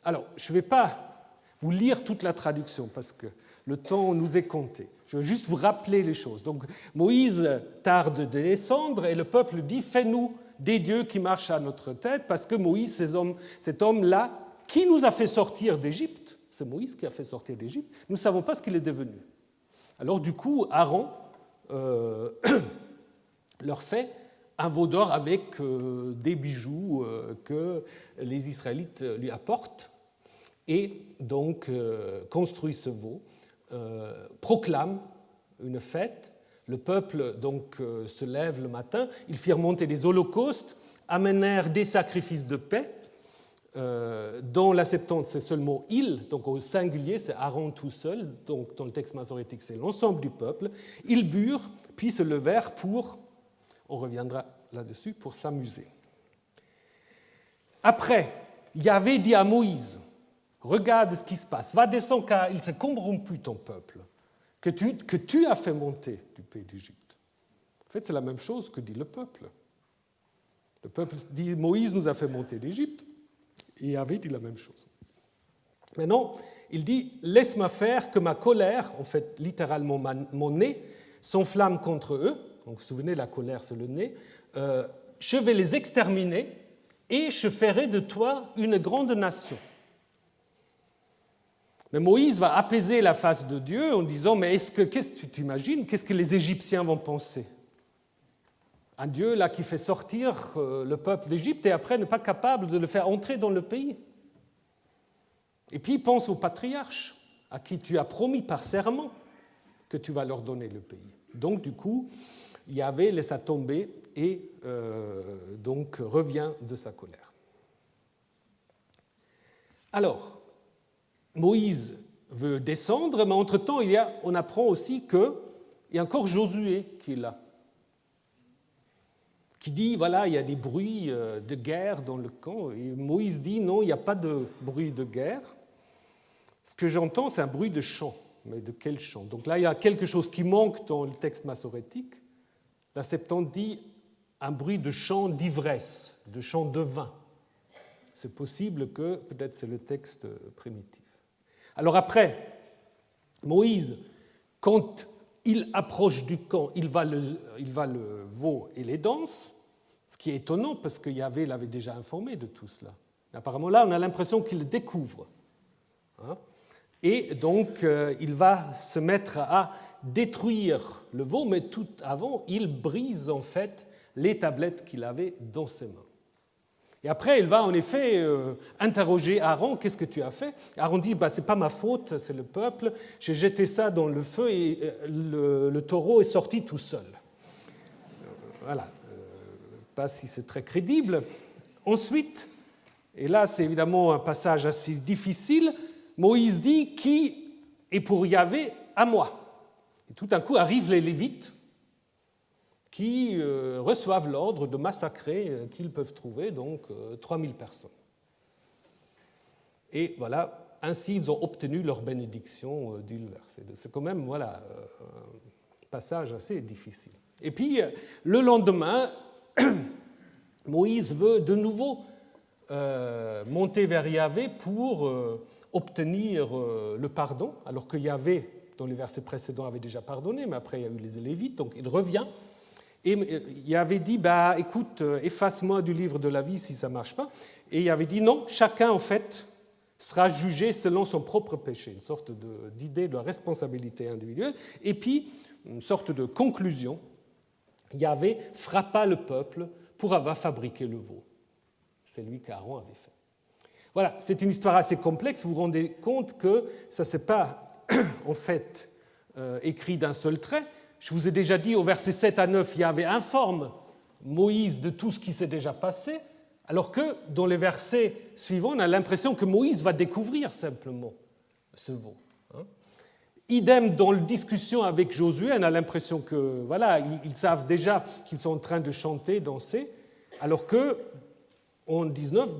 Alors, je ne vais pas vous lire toute la traduction parce que le temps nous est compté. Je veux juste vous rappeler les choses. Donc, Moïse tarde de descendre et le peuple dit « Fais-nous des dieux qui marchent à notre tête » parce que Moïse, cet homme-là, qui nous a fait sortir d'Égypte, c'est Moïse qui a fait sortir d'Égypte, nous ne savons pas ce qu'il est devenu. Alors du coup, Aaron leur fait un veau d'or avec des bijoux que les Israélites lui apportent, et donc construit ce veau, proclame une fête. Le peuple donc se lève le matin, ils firent monter des holocaustes, amenèrent des sacrifices de paix. Dans la Septante, c'est seulement il, donc au singulier, c'est Aaron tout seul, donc dans le texte masorétique, c'est l'ensemble du peuple. Ils burent, puis se levèrent pour, on reviendra là-dessus, pour s'amuser. Après, Yahvé dit à Moïse, regarde ce qui se passe, va descendre car il s'est corrompu ton peuple, que tu as fait monter du pays d'Égypte. En fait, c'est la même chose que dit le peuple. Le peuple dit, Moïse nous a fait monter d'Égypte. Et Yahvé dit la même chose. Maintenant, il dit « Laisse-moi faire que ma colère, en fait littéralement mon nez, s'enflamme contre eux. » Donc, vous vous souvenez, la colère, c'est le nez. « Je vais les exterminer et je ferai de toi une grande nation. » Mais Moïse va apaiser la face de Dieu en disant « Mais qu'est-ce que tu t'imagines? Qu'est-ce que les Égyptiens vont penser ?» Un Dieu là qui fait sortir le peuple d'Égypte et après n'est pas capable de le faire entrer dans le pays. Et puis pense aux patriarches à qui tu as promis par serment que tu vas leur donner le pays. Donc du coup, Yahvé laisse ça tomber et donc revient de sa colère. Alors, Moïse veut descendre, mais entre-temps, on apprend aussi qu'il y a encore Josué qui est là, qui dit, voilà, il y a des bruits de guerre dans le camp. Et Moïse dit, non, il n'y a pas de bruit de guerre. Ce que j'entends, c'est un bruit de chant. Mais de quel chant? Donc là, il y a quelque chose qui manque dans le texte massorétique. La Septante dit un bruit de chant d'ivresse, de chant de vin. C'est possible que, peut-être c'est le texte primitif. Alors après, Moïse, quand il approche du camp, il va le veau et les danses, ce qui est étonnant parce que Yahvé l'avait déjà informé de tout cela. Apparemment là, on a l'impression qu'il le découvre. Et donc, il va se mettre à détruire le veau, mais tout avant, il brise en fait les tablettes qu'il avait dans ses mains. Et après, il va en effet interroger Aaron, qu'est-ce que tu as fait? Aaron dit, ce n'est pas ma faute, c'est le peuple, j'ai jeté ça dans le feu et le taureau est sorti tout seul. Voilà, pas si c'est très crédible. Ensuite, et là c'est évidemment un passage assez difficile, Moïse dit, qui est pour Yahvé à moi? Et tout d'un coup arrivent les Lévites, qui reçoivent l'ordre de massacrer qu'ils peuvent trouver, donc 3000 personnes. Et voilà, ainsi ils ont obtenu leur bénédiction, dit le verset. C'est quand même un passage assez difficile. Et puis, le lendemain, Moïse veut de nouveau monter vers Yahvé pour obtenir le pardon, alors que Yahvé, dans les versets précédents, avait déjà pardonné, mais après il y a eu les Lévites, donc il revient. Et Yahvé dit, écoute, efface-moi du livre de la vie si ça ne marche pas. Et Yahvé dit, non, chacun en fait sera jugé selon son propre péché, une sorte d'idée de responsabilité individuelle. Et puis, une sorte de conclusion, Yahvé frappa le peuple pour avoir fabriqué le veau. C'est lui qu'Aaron avait fait. Voilà, c'est une histoire assez complexe. Vous vous rendez compte que ça ne s'est pas en fait écrit d'un seul trait. Je vous ai déjà dit au verset 7 à 9, Yahvé informe Moïse de tout ce qui s'est déjà passé, alors que dans les versets suivants, on a l'impression que Moïse va découvrir simplement ce veau. Idem dans la discussion avec Josué, on a l'impression que voilà, ils savent déjà qu'ils sont en train de chanter, danser, alors que en 19,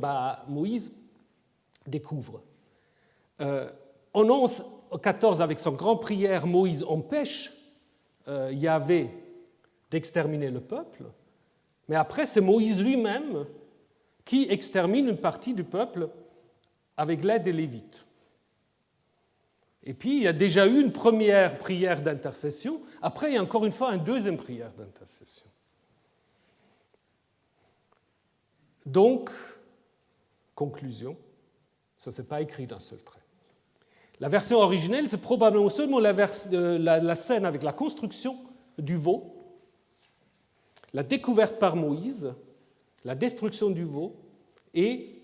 Moïse découvre. En 11, 14, avec son grand prière, Moïse empêche Yahvé d'exterminer le peuple, mais après c'est Moïse lui-même qui extermine une partie du peuple avec l'aide des Lévites. Et puis il y a déjà eu une première prière d'intercession, après il y a encore une fois une deuxième prière d'intercession. Donc, conclusion, ça ne s'est pas écrit d'un seul trait. La version originelle, c'est probablement seulement la scène avec la construction du veau, la découverte par Moïse, la destruction du veau et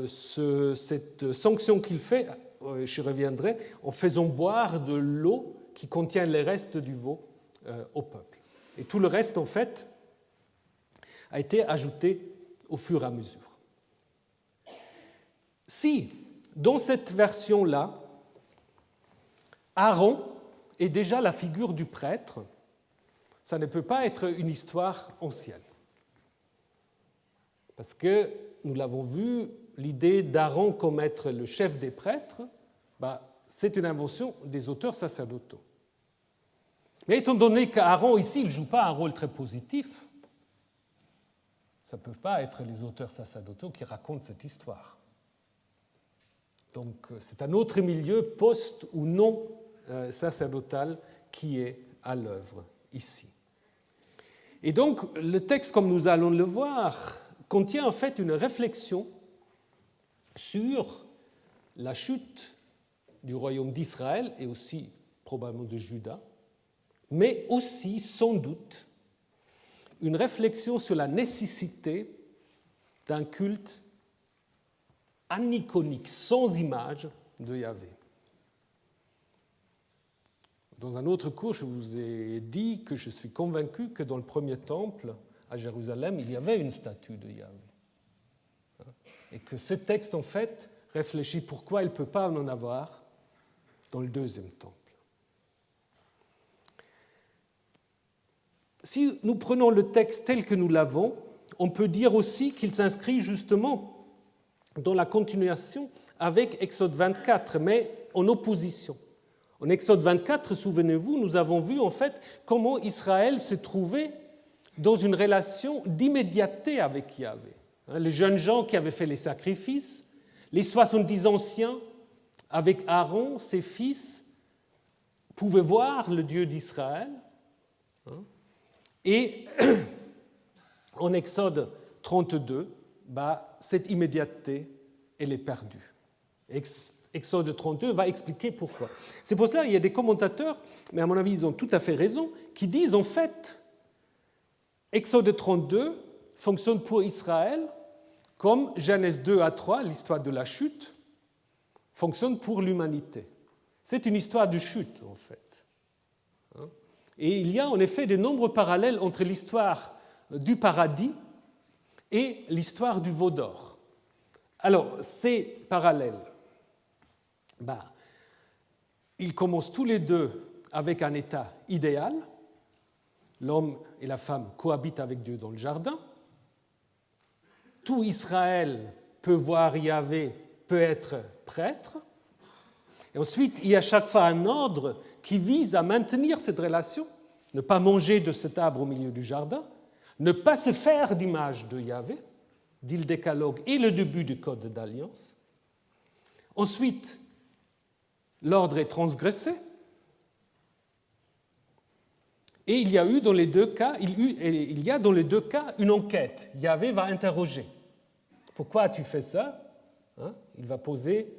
cette sanction qu'il fait, je reviendrai, en faisant boire de l'eau qui contient les restes du veau au peuple. Et tout le reste, en fait, a été ajouté au fur et à mesure. Si, dans cette version-là, Aaron est déjà la figure du prêtre, ça ne peut pas être une histoire ancienne. Parce que, nous l'avons vu, l'idée d'Aaron comme être le chef des prêtres, c'est une invention des auteurs sacerdotaux. Mais étant donné qu'Aaron, ici, il ne joue pas un rôle très positif, ça ne peut pas être les auteurs sacerdotaux qui racontent cette histoire. Donc, c'est un autre milieu, post ou non sacerdotal, qui est à l'œuvre ici. Et donc, le texte, comme nous allons le voir, contient en fait une réflexion sur la chute du royaume d'Israël et aussi probablement de Juda, mais aussi, sans doute, une réflexion sur la nécessité d'un culte aniconique, sans image de Yahvé. Dans un autre cours, je vous ai dit que je suis convaincu que dans le premier temple, à Jérusalem, il y avait une statue de Yahvé. Et que ce texte, en fait, réfléchit pourquoi il ne peut pas en avoir dans le deuxième temple. Si nous prenons le texte tel que nous l'avons, on peut dire aussi qu'il s'inscrit justement dans la continuation avec Exode 24, mais en opposition. En Exode 24, souvenez-vous, nous avons vu en fait comment Israël se trouvait dans une relation d'immédiateté avec Yahvé. Les jeunes gens qui avaient fait les sacrifices, les 70 anciens avec Aaron, ses fils, pouvaient voir le Dieu d'Israël. Et en Exode 32, cette immédiateté, elle est perdue. Exode 32 va expliquer pourquoi. C'est pour cela qu'il y a des commentateurs, mais à mon avis ils ont tout à fait raison, qui disent en fait Exode 32 fonctionne pour Israël comme Genèse 2 à 3, l'histoire de la chute, fonctionne pour l'humanité. C'est une histoire de chute en fait. Et il y a en effet de nombreux parallèles entre l'histoire du paradis et l'histoire du veau d'or. Alors, ces parallèles, ils commencent tous les deux avec un état idéal. L'homme et la femme cohabitent avec Dieu dans le jardin. Tout Israël peut voir Yahvé, peut être prêtre. Et ensuite, il y a chaque fois un ordre qui vise à maintenir cette relation, ne pas manger de cet arbre au milieu du jardin, ne pas se faire d'image de Yahvé, dit le décalogue et le début du code d'alliance. Ensuite, l'ordre est transgressé. Et il y a dans les deux cas une enquête. Yahvé va interroger. Pourquoi as-tu fait ça? Il va poser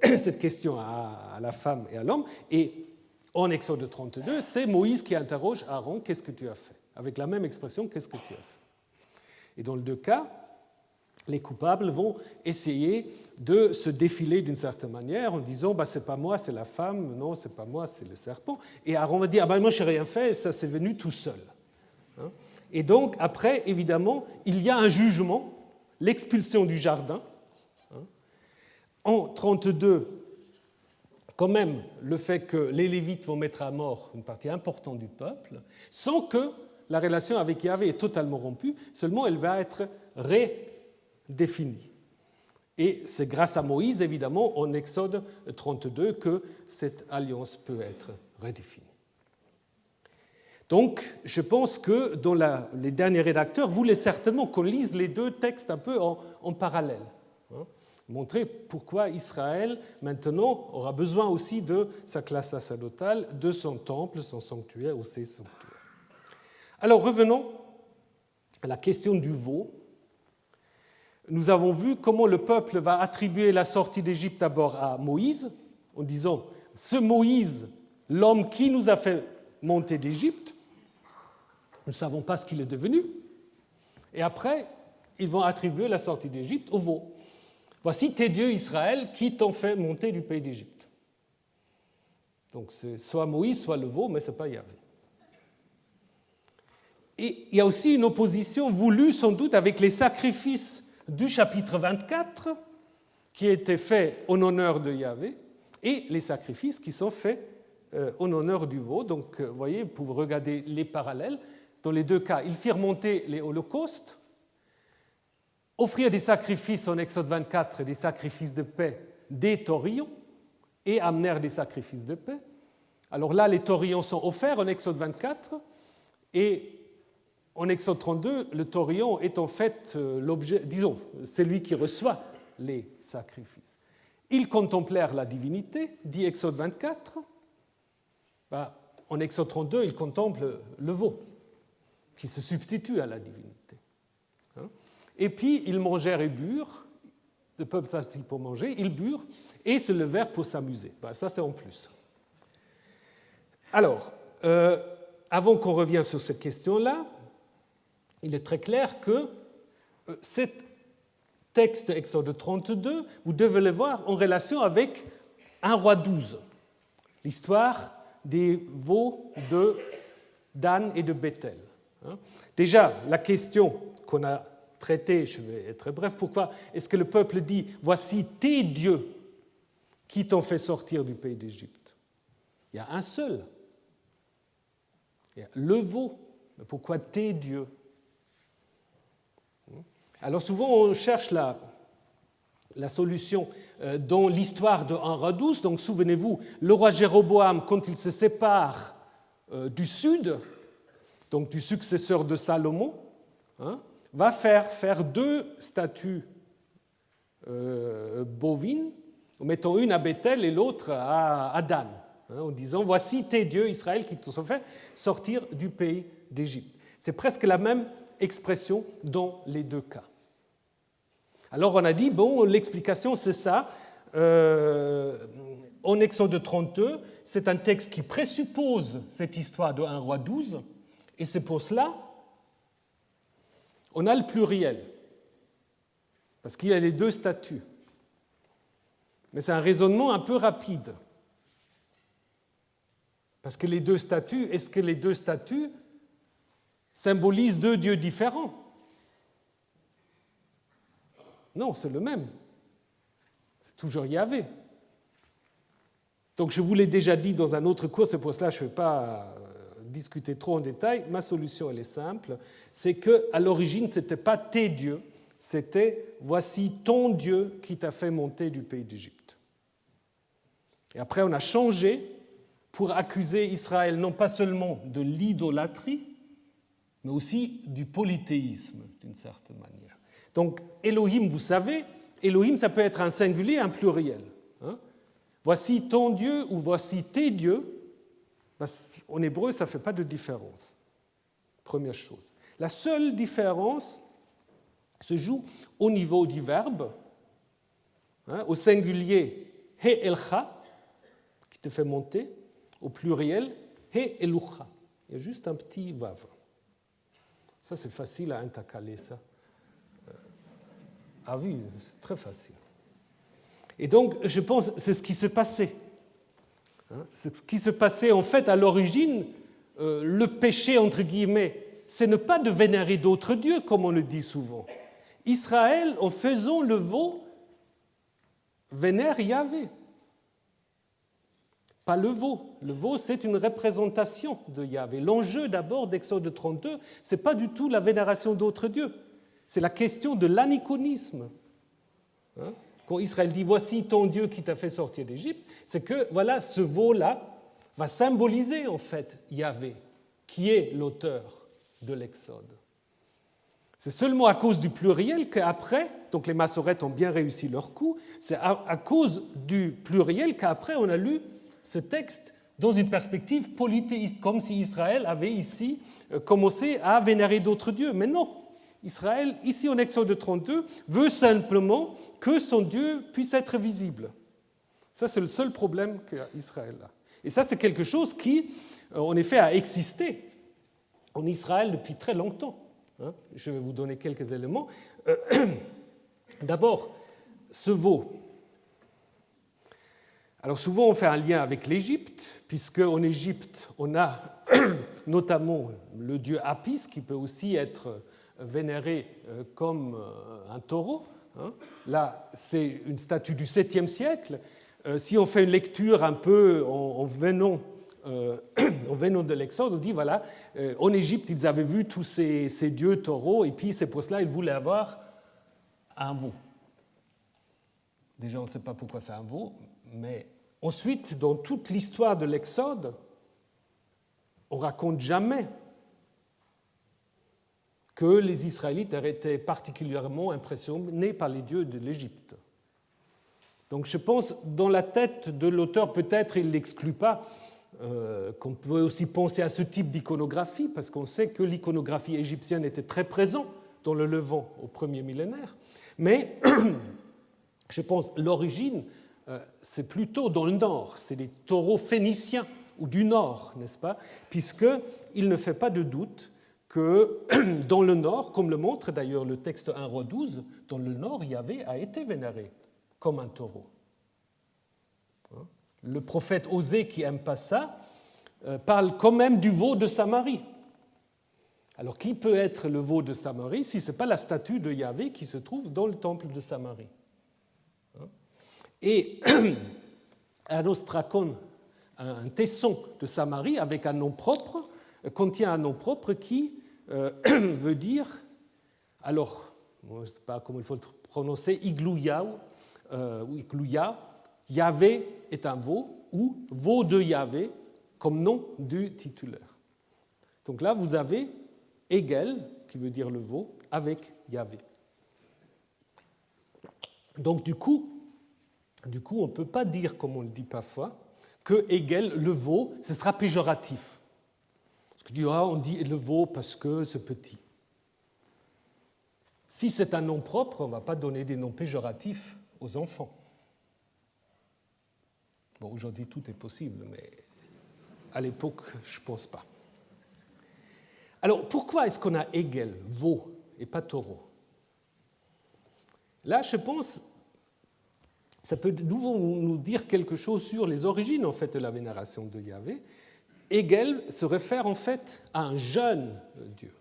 cette question à la femme et à l'homme. Et en Exode 32, c'est Moïse qui interroge Aaron, qu'est-ce que tu as fait? Avec la même expression, qu'est-ce que tu as fait? Et dans les deux cas, les coupables vont essayer de se défiler d'une certaine manière en disant c'est pas moi, c'est la femme, non, c'est pas moi, c'est le serpent. Et Aaron va dire moi, je n'ai rien fait, ça c'est venu tout seul. Et donc, après, évidemment, il y a un jugement, l'expulsion du jardin. En 32, quand même, le fait que les Lévites vont mettre à mort une partie importante du peuple, sans que la relation avec Yahvé est totalement rompue, seulement elle va être redéfinie. Et c'est grâce à Moïse, évidemment, en Exode 32, que cette alliance peut être redéfinie. Donc, je pense que dans les derniers rédacteurs voulaient certainement qu'on lise les deux textes un peu en parallèle. Montrer pourquoi Israël, maintenant, aura besoin aussi de sa classe sacerdotale, de son temple, son sanctuaire ou ses sanctuaires. Alors, revenons à la question du veau. Nous avons vu comment le peuple va attribuer la sortie d'Égypte d'abord à Moïse, en disant « ce Moïse, l'homme qui nous a fait monter d'Égypte, nous ne savons pas ce qu'il est devenu. » Et après, ils vont attribuer la sortie d'Égypte au veau. Voici tes dieux Israël qui t'ont fait monter du pays d'Égypte. Donc c'est soit Moïse, soit le veau, mais ce n'est pas Yahvé. Et il y a aussi une opposition voulue sans doute avec les sacrifices du chapitre 24 qui étaient faits en honneur de Yahvé et les sacrifices qui sont faits en honneur du veau. Donc vous voyez, vous pouvez regarder les parallèles. Dans les deux cas, ils firent monter les holocaustes, offrir des sacrifices en Exode 24 et des sacrifices de paix des taurillons et amenèrent des sacrifices de paix. Alors là, les taurillons sont offerts en Exode 24 et en Exode 32, le taurillon est en fait l'objet, disons, celui qui reçoit les sacrifices. Ils contemplèrent la divinité, dit Exode 24. En Exode 32, ils contemplent le veau, qui se substitue à la divinité. Et puis, ils mangèrent et burent, le peuple s'assit pour manger, ils burent et se levèrent pour s'amuser. Ça, c'est en plus. Alors, avant qu'on revienne sur cette question-là, il est très clair que cet texte Exode 32, vous devez le voir en relation avec 1 Roi 12, l'histoire des veaux de Dan et de Bethel. Déjà, la question qu'on a traitée, je vais être bref, pourquoi est-ce que le peuple dit « Voici tes dieux qui t'ont fait sortir du pays d'Égypte » Il y a un seul. Il y a le veau. Mais pourquoi tes dieux ? Alors souvent, on cherche la solution dans l'histoire de 1 Roi 12. Donc souvenez-vous, le roi Jéroboam, quand il se sépare du sud, donc du successeur de Salomon, va faire 2 statues bovines, en mettant une à Bethel et l'autre à Dan, en disant « Voici tes dieux, Israël, qui t'ont fait sortir du pays d'Égypte ». C'est presque la même expression dans les deux cas. Alors on a dit, l'explication c'est ça. En Exode 32, c'est un texte qui présuppose cette histoire de 1 Roi 12, et c'est pour cela on a le pluriel, parce qu'il y a les 2 statues. Mais c'est un raisonnement un peu rapide. Parce que les 2 statues, est-ce que les 2 statues symbolisent 2 dieux différents ? Non, c'est le même. C'est toujours Yahvé. Donc je vous l'ai déjà dit dans un autre cours, c'est pour cela que je ne vais pas discuter trop en détail. Ma solution, elle est simple, c'est qu'à l'origine, ce n'était pas tes dieux, c'était « Voici ton Dieu qui t'a fait monter du pays d'Égypte ». Et après, on a changé pour accuser Israël non pas seulement de l'idolâtrie, mais aussi du polythéisme, d'une certaine manière. Donc, Elohim, vous savez, Elohim, ça peut être un singulier, un pluriel. Voici ton Dieu ou voici tes dieux, en hébreu, ça ne fait pas de différence. Première chose. La seule différence se joue au niveau du verbe, au singulier he elcha, qui te fait monter, au pluriel he elucha. Il y a juste un petit vav. Ça, c'est facile à intercaler, ça. Ah oui, c'est très facile. Et donc, je pense que c'est ce qui s'est passé. C'est ce qui s'est passé, en fait, à l'origine, le péché, entre guillemets, c'est ne pas de vénérer d'autres dieux, comme on le dit souvent. Israël, en faisant le veau, vénère Yahvé. Pas le veau. Le veau, c'est une représentation de Yahvé. L'enjeu, d'abord, d'Exode 32, ce n'est pas du tout la vénération d'autres dieux. C'est la question de l'aniconisme. Quand Israël dit « Voici ton Dieu qui t'a fait sortir d'Égypte », c'est que, voilà, ce veau-là va symboliser, en fait, Yahvé, qui est l'auteur de l'Exode. C'est seulement à cause du pluriel qu'après, donc les massorètes ont bien réussi leur coup, c'est à cause du pluriel qu'après on a lu ce texte dans une perspective polythéiste, comme si Israël avait ici commencé à vénérer d'autres dieux. Mais non, Israël, ici en Exode 32, veut simplement que son Dieu puisse être visible. Ça, c'est le seul problème qu'Israël a. Et ça, c'est quelque chose qui, en effet, a existé en Israël depuis très longtemps. Je vais vous donner quelques éléments. D'abord, ce veau. Alors souvent, on fait un lien avec l'Égypte, puisque en Égypte, on a notamment le dieu Apis, qui peut aussi être vénéré comme un taureau. Là, c'est une statue du 7e siècle. Si on fait une lecture un peu en venant de l'Exode, on dit, voilà, en Égypte, ils avaient vu tous ces dieux taureaux, et puis c'est pour cela qu'ils voulaient avoir un veau. Déjà, on ne sait pas pourquoi c'est un veau, mais ensuite, dans toute l'histoire de l'Exode, on ne raconte jamais que les Israélites auraient été particulièrement impressionnés par les dieux de l'Égypte. Donc je pense, dans la tête de l'auteur, peut-être il ne l'exclut pas, qu'on peut aussi penser à ce type d'iconographie, parce qu'on sait que l'iconographie égyptienne était très présente dans le Levant au premier millénaire. Mais je pense que l'origine, c'est plutôt dans le nord, c'est les taureaux phéniciens ou du nord, n'est-ce pas? Puisqu'il ne fait pas de doute que dans le nord, comme le montre d'ailleurs le texte 1 Roi 12, dans le nord, Yahvé a été vénéré comme un taureau. Le prophète Osée, qui n'aime pas ça, parle quand même du veau de Samarie. Alors, qui peut être le veau de Samarie si ce n'est pas la statue de Yahvé qui se trouve dans le temple de Samarie? Et un ostracon, un tesson de Samarie avec un nom propre, contient un nom propre qui veut dire, alors, je ne sais pas comment il faut le prononcer, Iglouya, ou Iglouya, Yahvé est un veau, ou veau de Yahvé, comme nom du titulaire. Donc là, vous avez Egel, qui veut dire le veau, avec Yahvé. Donc du coup, on ne peut pas dire, comme on le dit parfois, que Egel, le veau, ce sera péjoratif. Parce que on dit le veau parce que c'est petit. Si c'est un nom propre, on ne va pas donner des noms péjoratifs aux enfants. Bon, aujourd'hui, tout est possible, mais à l'époque, je ne pense pas. Alors, pourquoi est-ce qu'on a Egel, veau, et pas taureau? Là, je pense, ça peut de nouveau nous dire quelque chose sur les origines en fait, de la vénération de Yahvé. Egel se réfère en fait à un jeune Dieu.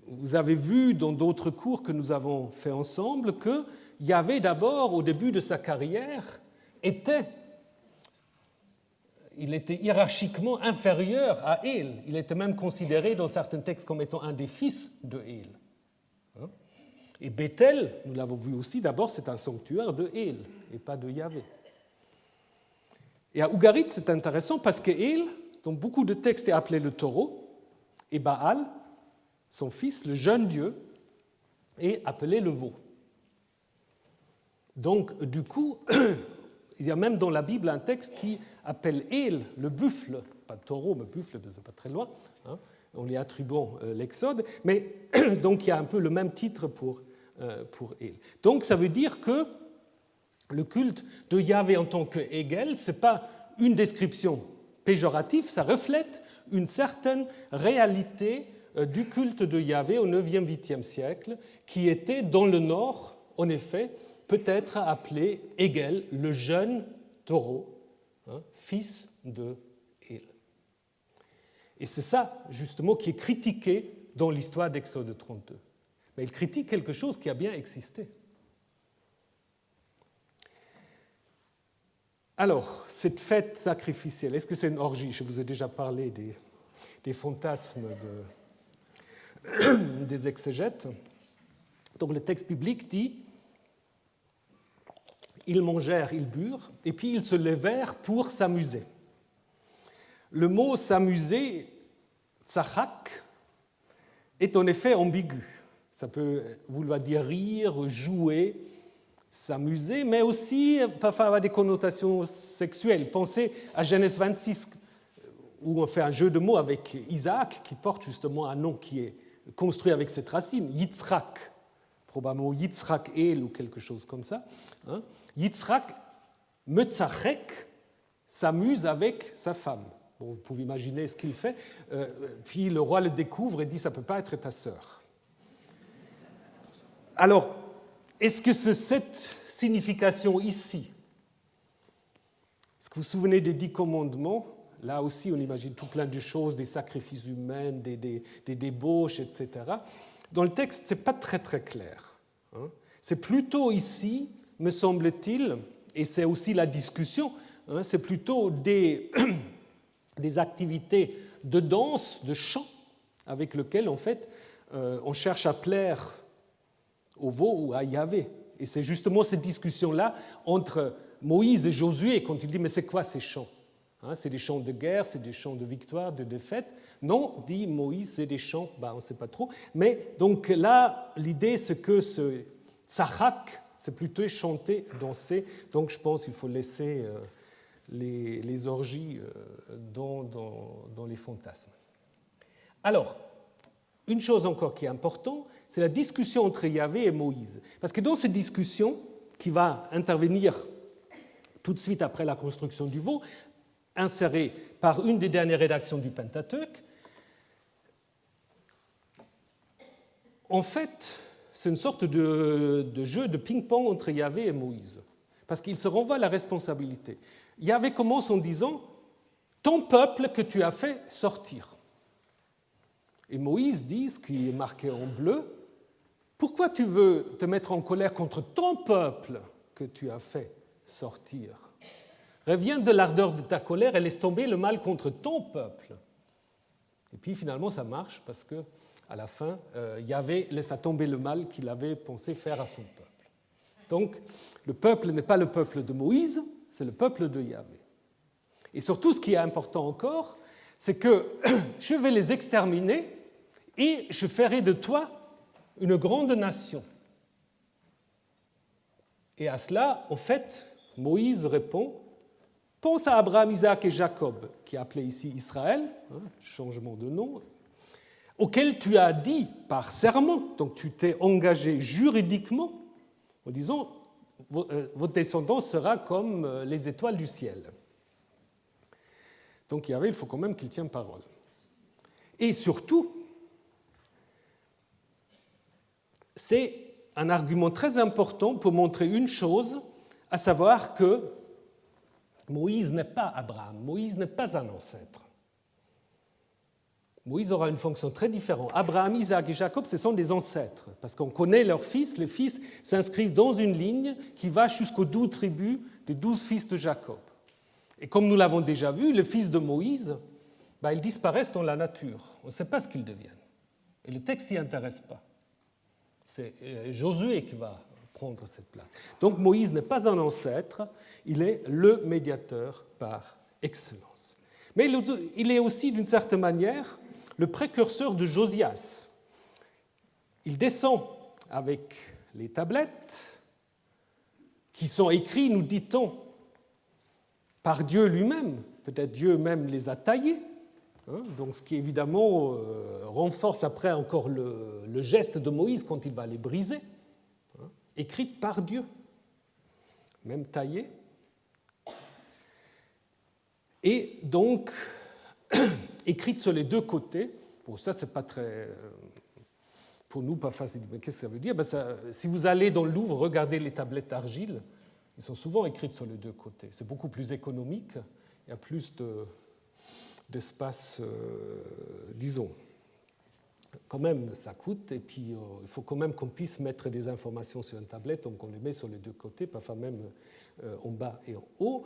Vous avez vu dans d'autres cours que nous avons fait ensemble que Yahvé, d'abord, au début de sa carrière, il était hiérarchiquement inférieur à El. Il était même considéré dans certains textes comme étant un des fils de El. Et Bethel, nous l'avons vu aussi, d'abord c'est un sanctuaire de El et pas de Yahvé. Et à Ougarit, c'est intéressant parce que El, dans beaucoup de textes, est appelé le taureau, et Baal, son fils, le jeune dieu, est appelé le veau. Donc, du coup, Il y a même dans la Bible un texte qui appelle El, le buffle, pas taureau, mais buffle, c'est pas très loin, hein, on lui attribuant l'Exode, mais donc il y a un peu le même titre pour El. Donc ça veut dire que le culte de Yahvé en tant qu'Egel, ce n'est pas une description péjorative, ça reflète une certaine réalité du culte de Yahvé au 9e, 8e siècle, qui était dans le nord, en effet, peut-être appelé Egel, le jeune taureau, hein, fils de El. Et c'est ça, justement, qui est critiqué dans l'histoire d'Exode 32. Mais il critique quelque chose qui a bien existé. Alors, cette fête sacrificielle, est-ce que c'est une orgie? Je vous ai déjà parlé des fantasmes des exégètes. Donc le texte biblique dit « Ils mangèrent, ils burent, et puis ils se levèrent pour s'amuser ». Le mot « s'amuser », tsachak, est en effet ambigu. Ça peut vouloir dire rire, jouer, s'amuser, mais aussi parfois avoir des connotations sexuelles. Pensez à Genèse 26, où on fait un jeu de mots avec Isaac, qui porte justement un nom qui est construit avec cette racine, Yitzhak, probablement Yitzhak El ou quelque chose comme ça. Hein. Yitzhak, Metzachek, s'amuse avec sa femme. Bon, vous pouvez imaginer ce qu'il fait. Puis le roi le découvre et dit « ça ne peut pas être ta sœur ». Alors, est-ce que c'est cette signification ici? Est-ce que vous vous souvenez des 10 commandements? Là aussi, on imagine tout plein de choses, des sacrifices humains, des débauches, etc. Dans le texte, ce n'est pas très très clair. Hein. C'est plutôt ici, me semble-t-il, et c'est aussi la discussion, hein, c'est plutôt des activités de danse, de chant, avec lesquelles, en fait, on cherche à plaire au veau ou à Yahvé. Et c'est justement cette discussion-là entre Moïse et Josué, quand il dit « mais c'est quoi ces chants ?» Hein, c'est des chants de guerre, c'est des chants de victoire, de défaite. Non, dit Moïse, c'est des chants, on ne sait pas trop. Mais donc là, l'idée, c'est que ce tsachak, c'est plutôt chanter, danser. Donc je pense qu'il faut laisser les orgies dans les fantasmes. Alors, une chose encore qui est importante, c'est la discussion entre Yahvé et Moïse. Parce que dans cette discussion, qui va intervenir tout de suite après la construction du veau, insérée par une des dernières rédactions du Pentateuque, en fait, c'est une sorte de jeu de ping-pong entre Yahvé et Moïse, parce qu'il se renvoie la responsabilité. Yahvé commence en disant « ton peuple que tu as fait sortir ». Et Moïse dit, ce qui est marqué en bleu, « pourquoi tu veux te mettre en colère contre ton peuple que tu as fait sortir ? Reviens de l'ardeur de ta colère et laisse tomber le mal contre ton peuple. » Et puis finalement ça marche parce que à la fin, Yahvé laissa tomber le mal qu'il avait pensé faire à son peuple. Donc le peuple n'est pas le peuple de Moïse, c'est le peuple de Yahvé. Et surtout, ce qui est important encore, c'est que je vais les exterminer et je ferai de toi une grande nation. Et à cela, en fait, Moïse répond, pense à Abraham, Isaac et Jacob, qui est appelé ici Israël, changement de nom, auquel tu as dit par serment, donc tu t'es engagé juridiquement, en disant, votre descendance sera comme les étoiles du ciel. Donc Yahvé, il faut quand même qu'il tienne parole. Et surtout, c'est un argument très important pour montrer une chose, à savoir que Moïse n'est pas Abraham, Moïse n'est pas un ancêtre. Moïse aura une fonction très différente. Abraham, Isaac et Jacob, ce sont des ancêtres, parce qu'on connaît leurs fils. Les fils s'inscrivent dans une ligne qui va jusqu'aux 12 tribus des 12 fils de Jacob. Et comme nous l'avons déjà vu, les fils de Moïse, ils disparaissent dans la nature. On ne sait pas ce qu'ils deviennent. Et le texte s'y intéresse pas. C'est Josué qui va prendre cette place. Donc Moïse n'est pas un ancêtre, il est le médiateur par excellence. Mais il est aussi, d'une certaine manière, le précurseur de Josias. Il descend avec les tablettes qui sont écrites, nous dit-on, par Dieu lui-même. Peut-être Dieu même les a taillés. Donc, ce qui évidemment renforce après encore le geste de Moïse quand il va les briser. Écrites par Dieu, même taillées. Et donc, écrites sur les deux côtés. Bon, ça, c'est pas très. Pour nous, pas facile. Mais qu'est-ce que ça veut dire? Si vous allez dans le Louvre, regardez les tablettes d'argile, elles sont souvent écrites sur les deux côtés. C'est beaucoup plus économique, il y a plus d'espace, disons. Quand même, ça coûte, et puis il faut quand même qu'on puisse mettre des informations sur une tablette, donc on les met sur les deux côtés, parfois même en bas et en haut.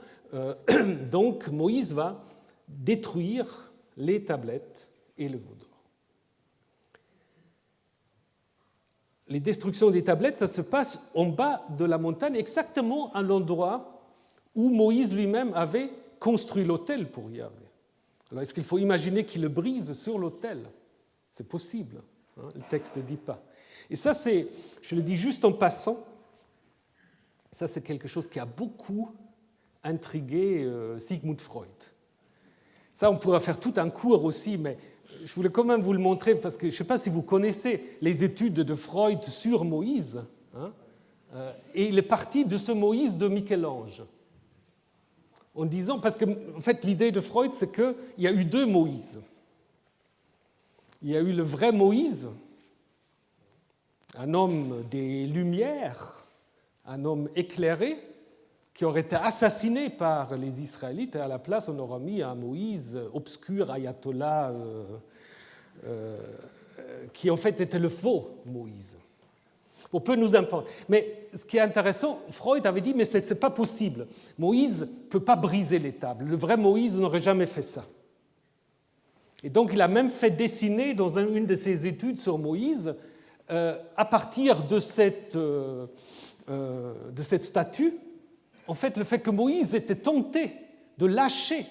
Donc Moïse va détruire les tablettes et le veau d'or. Les destructions des tablettes, ça se passe en bas de la montagne, exactement à l'endroit où Moïse lui-même avait construit l'autel pour Yahvé. Alors, est-ce qu'il faut imaginer qu'il le brise sur l'autel? C'est possible, hein, le texte ne dit pas. Et ça, je le dis juste en passant, ça c'est quelque chose qui a beaucoup intrigué Sigmund Freud. Ça, on pourra faire tout un cours aussi, mais je voulais quand même vous le montrer parce que je ne sais pas si vous connaissez les études de Freud sur Moïse. Hein, et il est parti de ce Moïse de Michel-Ange. En disant, parce que en fait, l'idée de Freud, c'est qu'il y a eu deux Moïse. Il y a eu le vrai Moïse, un homme des Lumières, un homme éclairé, qui aurait été assassiné par les Israélites, et à la place, on aurait mis un Moïse obscur, ayatollah, qui en fait était le faux Moïse. Bon, peu nous importe. Mais ce qui est intéressant, Freud avait dit, mais ce n'est pas possible. Moïse ne peut pas briser les tables. Le vrai Moïse n'aurait jamais fait ça. Et donc, il a même fait dessiner dans une de ses études sur Moïse, à partir de cette statue, en fait, le fait que Moïse était tenté de lâcher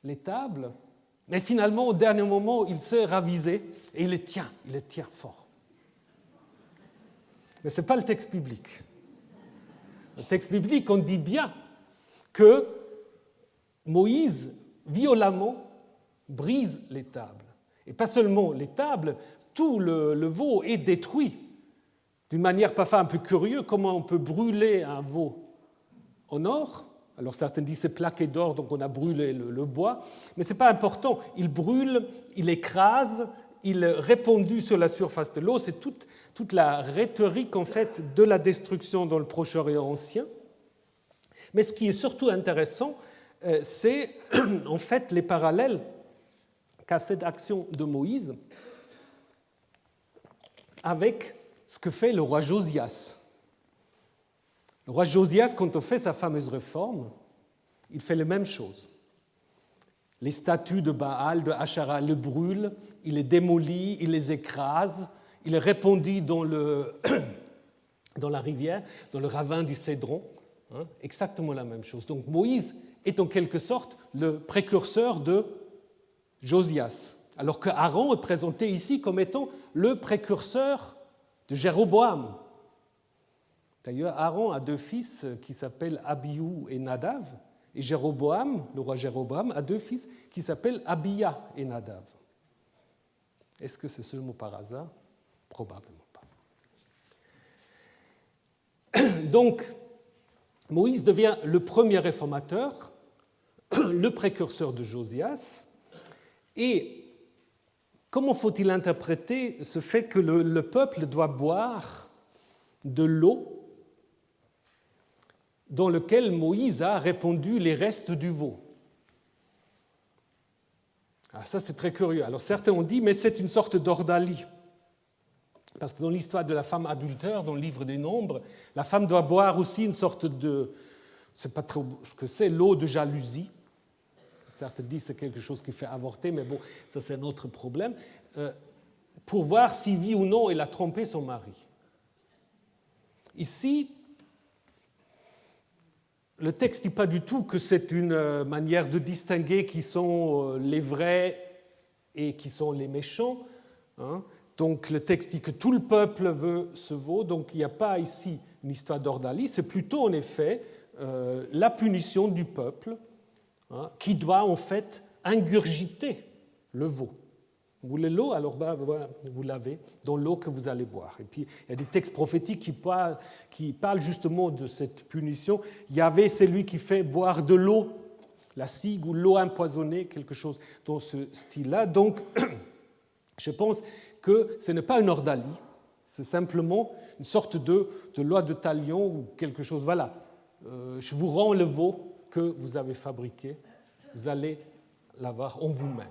les tables, mais finalement, au dernier moment, il s'est ravisé et il les tient fort. Mais ce n'est pas le texte biblique. Le texte biblique, on dit bien que Moïse, violemment, brise les tables. Et pas seulement les tables, tout le veau est détruit. D'une manière parfois un peu curieuse, comment on peut brûler un veau en or? Alors certains disent c'est plaqué d'or, donc on a brûlé le bois, mais ce n'est pas important. Il brûle, il écrase, il est répandu sur la surface de l'eau. C'est toute la rhétorique en fait de la destruction dans le Proche-Orient ancien. Mais ce qui est surtout intéressant, c'est en fait les parallèles qu'a cette action de Moïse avec ce que fait le roi Josias. Le roi Josias, quand on fait sa fameuse réforme, il fait la même chose. Les statues de Baal, de Ashara, le brûle, il les démolit, il les écrase, il les répandit dans la rivière, dans le ravin du Cédron. Exactement la même chose. Donc Moïse est en quelque sorte le précurseur de Josias, alors que Aaron est présenté ici comme étant le précurseur de Jéroboam. D'ailleurs, Aaron a deux fils qui s'appellent Abihu et Nadav, et Jéroboam, le roi Jéroboam, a deux fils qui s'appellent Abiya et Nadav. Est-ce que c'est seulement par hasard? Probablement pas. Donc, Moïse devient le premier réformateur, le précurseur de Josias, et comment faut-il interpréter ce fait que le peuple doit boire de l'eau dans laquelle Moïse a répandu les restes du veau? Alors ça, c'est très curieux. Alors certains ont dit, mais c'est une sorte d'ordalie. Parce que dans l'histoire de la femme adultère, dans le livre des Nombres, la femme doit boire aussi une sorte de, je ne sais pas trop ce que c'est, l'eau de jalousie. Certains disent que c'est quelque chose qui fait avorter, mais bon, ça c'est un autre problème. Pour voir si oui ou non elle a trompé son mari. Ici, le texte ne dit pas du tout que c'est une manière de distinguer qui sont les vrais et qui sont les méchants. Donc le texte dit que tout le peuple veut ce veau, donc il n'y a pas ici une histoire d'ordalie, c'est plutôt en effet la punition du peuple, qui doit en fait ingurgiter le veau. Vous voulez l'eau? Alors voilà, vous l'avez dans l'eau que vous allez boire. Et puis il y a des textes prophétiques qui parlent justement de cette punition. Yahvé, c'est lui qui fait boire de l'eau, la cigue ou l'eau empoisonnée, quelque chose dans ce style-là. Donc je pense que ce n'est pas une ordalie, c'est simplement une sorte de loi de talion ou quelque chose. Voilà, je vous rends le veau que vous avez fabriqué, vous allez l'avoir en vous-même.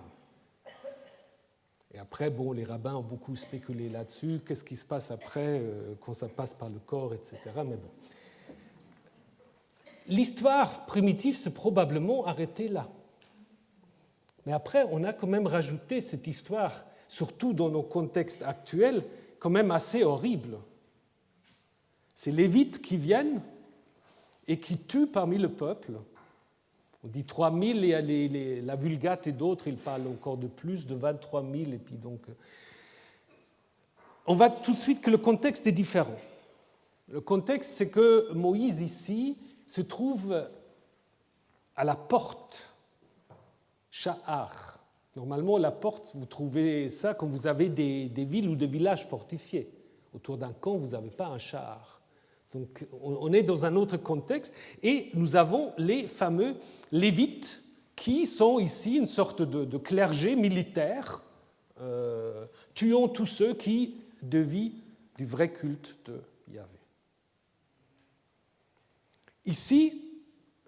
Et après, bon, les rabbins ont beaucoup spéculé là-dessus, qu'est-ce qui se passe après quand ça passe par le corps, etc. Mais bon. L'histoire primitive s'est probablement arrêtée là. Mais après, on a quand même rajouté cette histoire, surtout dans nos contextes actuels, quand même assez horrible. C'est les Lévites qui viennent et qui tuent parmi le peuple. On dit 3000 et la Vulgate et d'autres, ils parlent encore de plus, de 23 000. Et puis donc, on voit tout de suite que le contexte est différent. Le contexte, c'est que Moïse ici se trouve à la porte, Sha'ar. Normalement, la porte, vous trouvez ça quand vous avez des villes ou des villages fortifiés. Autour d'un camp, vous n'avez pas un Sha'ar. Donc on est dans un autre contexte et nous avons les fameux Lévites qui sont ici une sorte de clergé militaire tuant tous ceux qui dévient du vrai culte de Yahvé. Ici,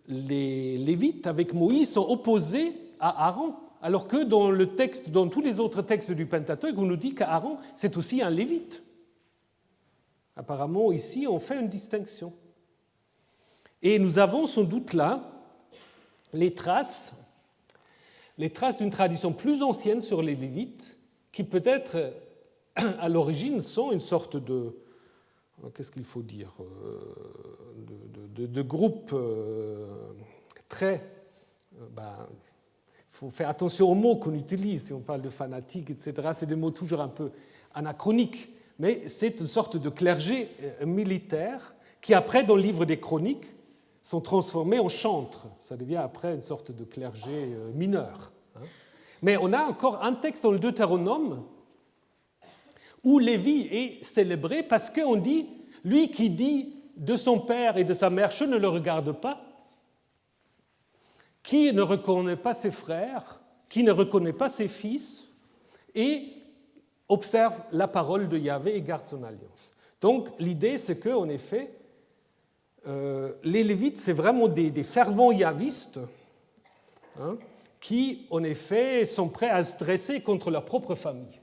les Lévites avec Moïse sont opposés à Aaron, alors que dans tous les autres textes du Pentateuque, on nous dit qu'Aaron c'est aussi un Lévite. Apparemment, ici, on fait une distinction. Et nous avons sans doute là les traces d'une tradition plus ancienne sur les Lévites, qui peut-être, à l'origine, sont une sorte de, qu'est-ce qu'il faut dire, de groupe très... il faut faire attention aux mots qu'on utilise, si on parle de fanatiques, etc. C'est des mots toujours un peu anachroniques. Mais c'est une sorte de clergé militaire qui, après, dans le livre des Chroniques, sont transformés en chantres. Ça devient après une sorte de clergé mineur. Mais on a encore un texte dans le Deutéronome où Lévi est célébré parce qu'on dit, lui qui dit de son père et de sa mère, je ne le regarde pas, qui ne reconnaît pas ses frères, qui ne reconnaît pas ses fils, et observe la parole de Yahvé et garde son alliance. Donc l'idée, c'est qu'en effet, les Lévites, c'est vraiment des fervents yahvistes qui, en effet, sont prêts à se dresser contre leur propre famille.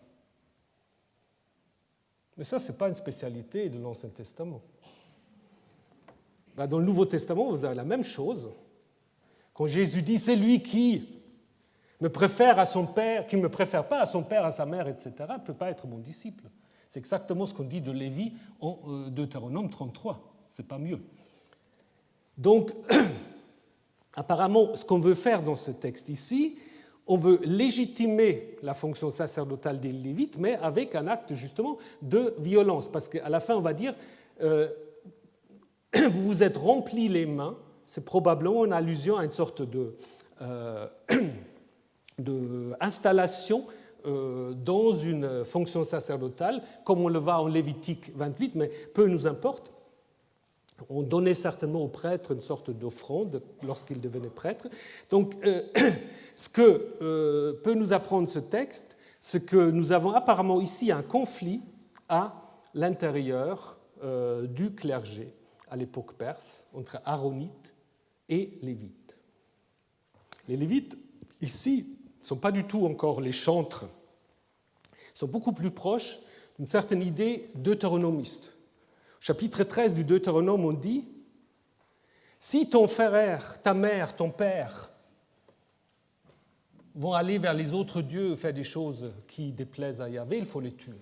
Mais ça, ce n'est pas une spécialité de l'Ancien Testament. Dans le Nouveau Testament, vous avez la même chose. Quand Jésus dit « c'est lui qui me préfère à son père, qui ne me préfère pas à son père, à sa mère, etc., ne peut pas être mon disciple. » C'est exactement ce qu'on dit de Lévi en Deutéronome 33. Ce n'est pas mieux. Donc, apparemment, ce qu'on veut faire dans ce texte ici, on veut légitimer la fonction sacerdotale des Lévites, mais avec un acte justement de violence. Parce qu'à la fin, on va dire vous vous êtes remplis les mains, c'est probablement une allusion à une sorte d'installation dans une fonction sacerdotale, comme on le voit en Lévitique 28, mais peu nous importe. On donnait certainement aux prêtres une sorte d'offrande lorsqu'ils devenaient prêtres. Donc, ce que peut nous apprendre ce texte, c'est que nous avons apparemment ici un conflit à l'intérieur du clergé à l'époque perse, entre Aaronites et Lévites. Les Lévites, ici, ne sont pas du tout encore les chantres, ils sont beaucoup plus proches d'une certaine idée deutéronomiste. Au chapitre 13 du Deutéronome, on dit « Si ton frère, ta mère, ton père vont aller vers les autres dieux faire des choses qui déplaisent à Yahvé, il faut les tuer. »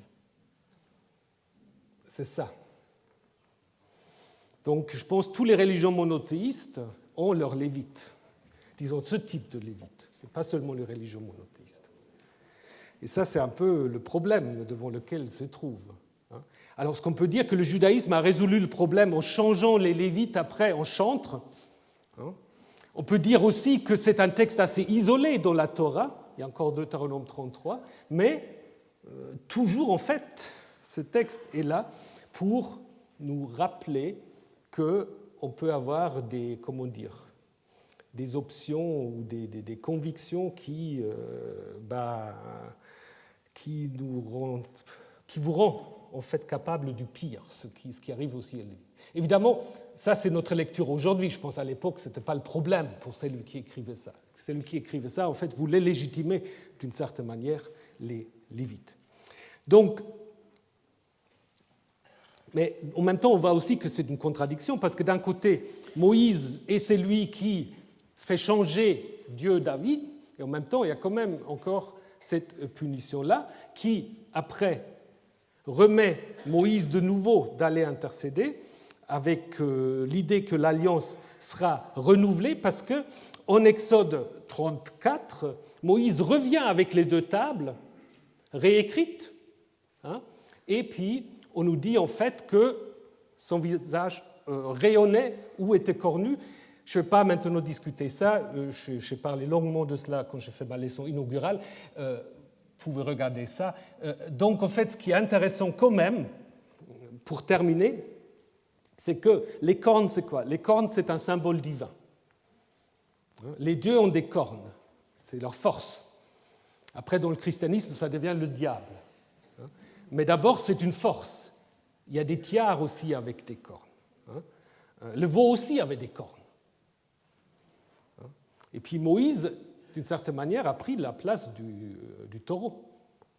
C'est ça. Donc, je pense que toutes les religions monothéistes ont leurs lévites, disons ce type de lévites, et pas seulement les religions monothéistes. Et ça, c'est un peu le problème devant lequel ils se trouvent. Alors, ce qu'on peut dire que le judaïsme a résolu le problème en changeant les Lévites après en chantres. On peut dire aussi que c'est un texte assez isolé dans la Torah, il y a encore Deutéronome 33, mais toujours, en fait, ce texte est là pour nous rappeler qu'on peut avoir des options ou des convictions qui vous rendent en fait capable du pire, ce qui arrive aussi à lui. Évidemment, ça c'est notre lecture aujourd'hui. Je pense à l'époque, ce n'était pas le problème pour celui qui écrivait ça. Celui qui écrivait ça, en fait, voulait légitimer d'une certaine manière les Lévites. Donc, mais en même temps, on voit aussi que c'est une contradiction, parce que d'un côté, Moïse est celui qui fait changer Dieu d'avis, et en même temps, il y a quand même encore cette punition-là, qui, après, remet Moïse de nouveau d'aller intercéder, avec l'idée que l'alliance sera renouvelée, parce qu'en Exode 34, Moïse revient avec les 2 tables réécrites, et puis on nous dit en fait que son visage rayonnait ou était cornu. Je ne vais pas maintenant discuter ça, j'ai parlé longuement de cela quand j'ai fait ma leçon inaugurale, vous pouvez regarder ça. Donc en fait, ce qui est intéressant quand même, pour terminer, c'est que les cornes, c'est quoi? Les cornes, c'est un symbole divin. Les dieux ont des cornes, c'est leur force. Après, dans le christianisme, ça devient le diable. Mais d'abord, c'est une force. Il y a des tiares aussi avec des cornes. Le veau aussi avait des cornes. Et puis Moïse, d'une certaine manière, a pris la place du taureau.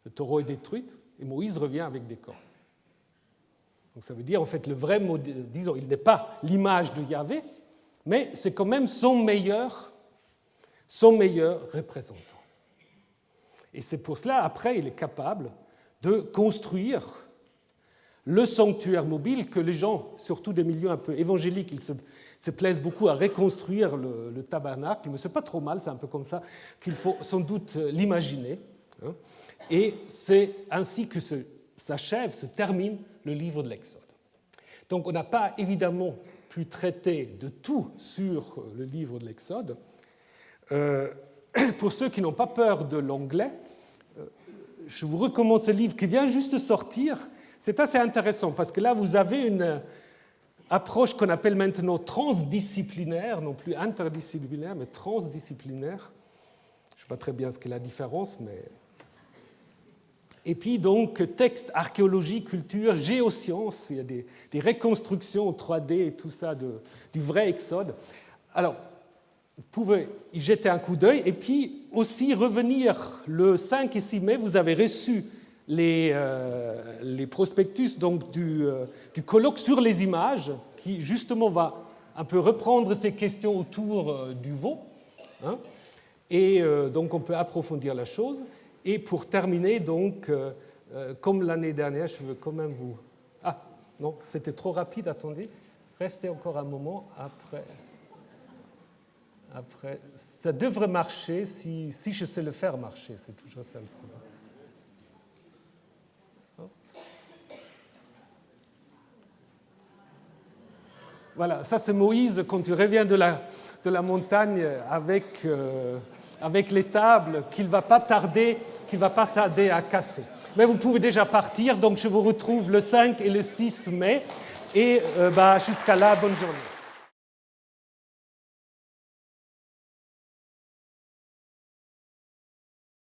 Le taureau est détruit et Moïse revient avec des cornes. Donc ça veut dire, en fait, le vrai modèle, disons, il n'est pas l'image de Yahvé, mais c'est quand même son meilleur représentant. Et c'est pour cela, après, il est capable de construire le sanctuaire mobile que les gens, surtout des milieux un peu évangéliques, ils se plaisent beaucoup à reconstruire le tabernacle, mais ce n'est pas trop mal, c'est un peu comme ça qu'il faut sans doute l'imaginer. Et c'est ainsi que s'achève, se termine le livre de l'Exode. Donc on n'a pas évidemment pu traiter de tout sur le livre de l'Exode. Pour ceux qui n'ont pas peur de l'anglais, je vous recommande ce livre qui vient juste de sortir. C'est assez intéressant parce que là, vous avez une approche qu'on appelle maintenant transdisciplinaire, non plus interdisciplinaire, mais transdisciplinaire. Je ne sais pas très bien ce qu'est la différence, mais... Et puis donc, texte, archéologie, culture, géosciences, il y a des reconstructions en 3D et tout ça du vrai Exode. Alors, vous pouvez y jeter un coup d'œil et puis aussi revenir le 5 et 6 mai, vous avez reçu les prospectus donc, du colloque sur les images qui justement va un peu reprendre ces questions autour du veau. Et donc on peut approfondir la chose. Et pour terminer, donc, comme l'année dernière, je veux quand même vous... Ah, non, c'était trop rapide, attendez. Restez encore un moment après. Ça devrait marcher si je sais le faire marcher, c'est toujours ça le problème. Voilà, ça c'est Moïse quand il revient de la montagne avec les tables qu'il ne va pas tarder à casser. Mais vous pouvez déjà partir, donc je vous retrouve le 5 et le 6 mai. Et jusqu'à là, bonne journée.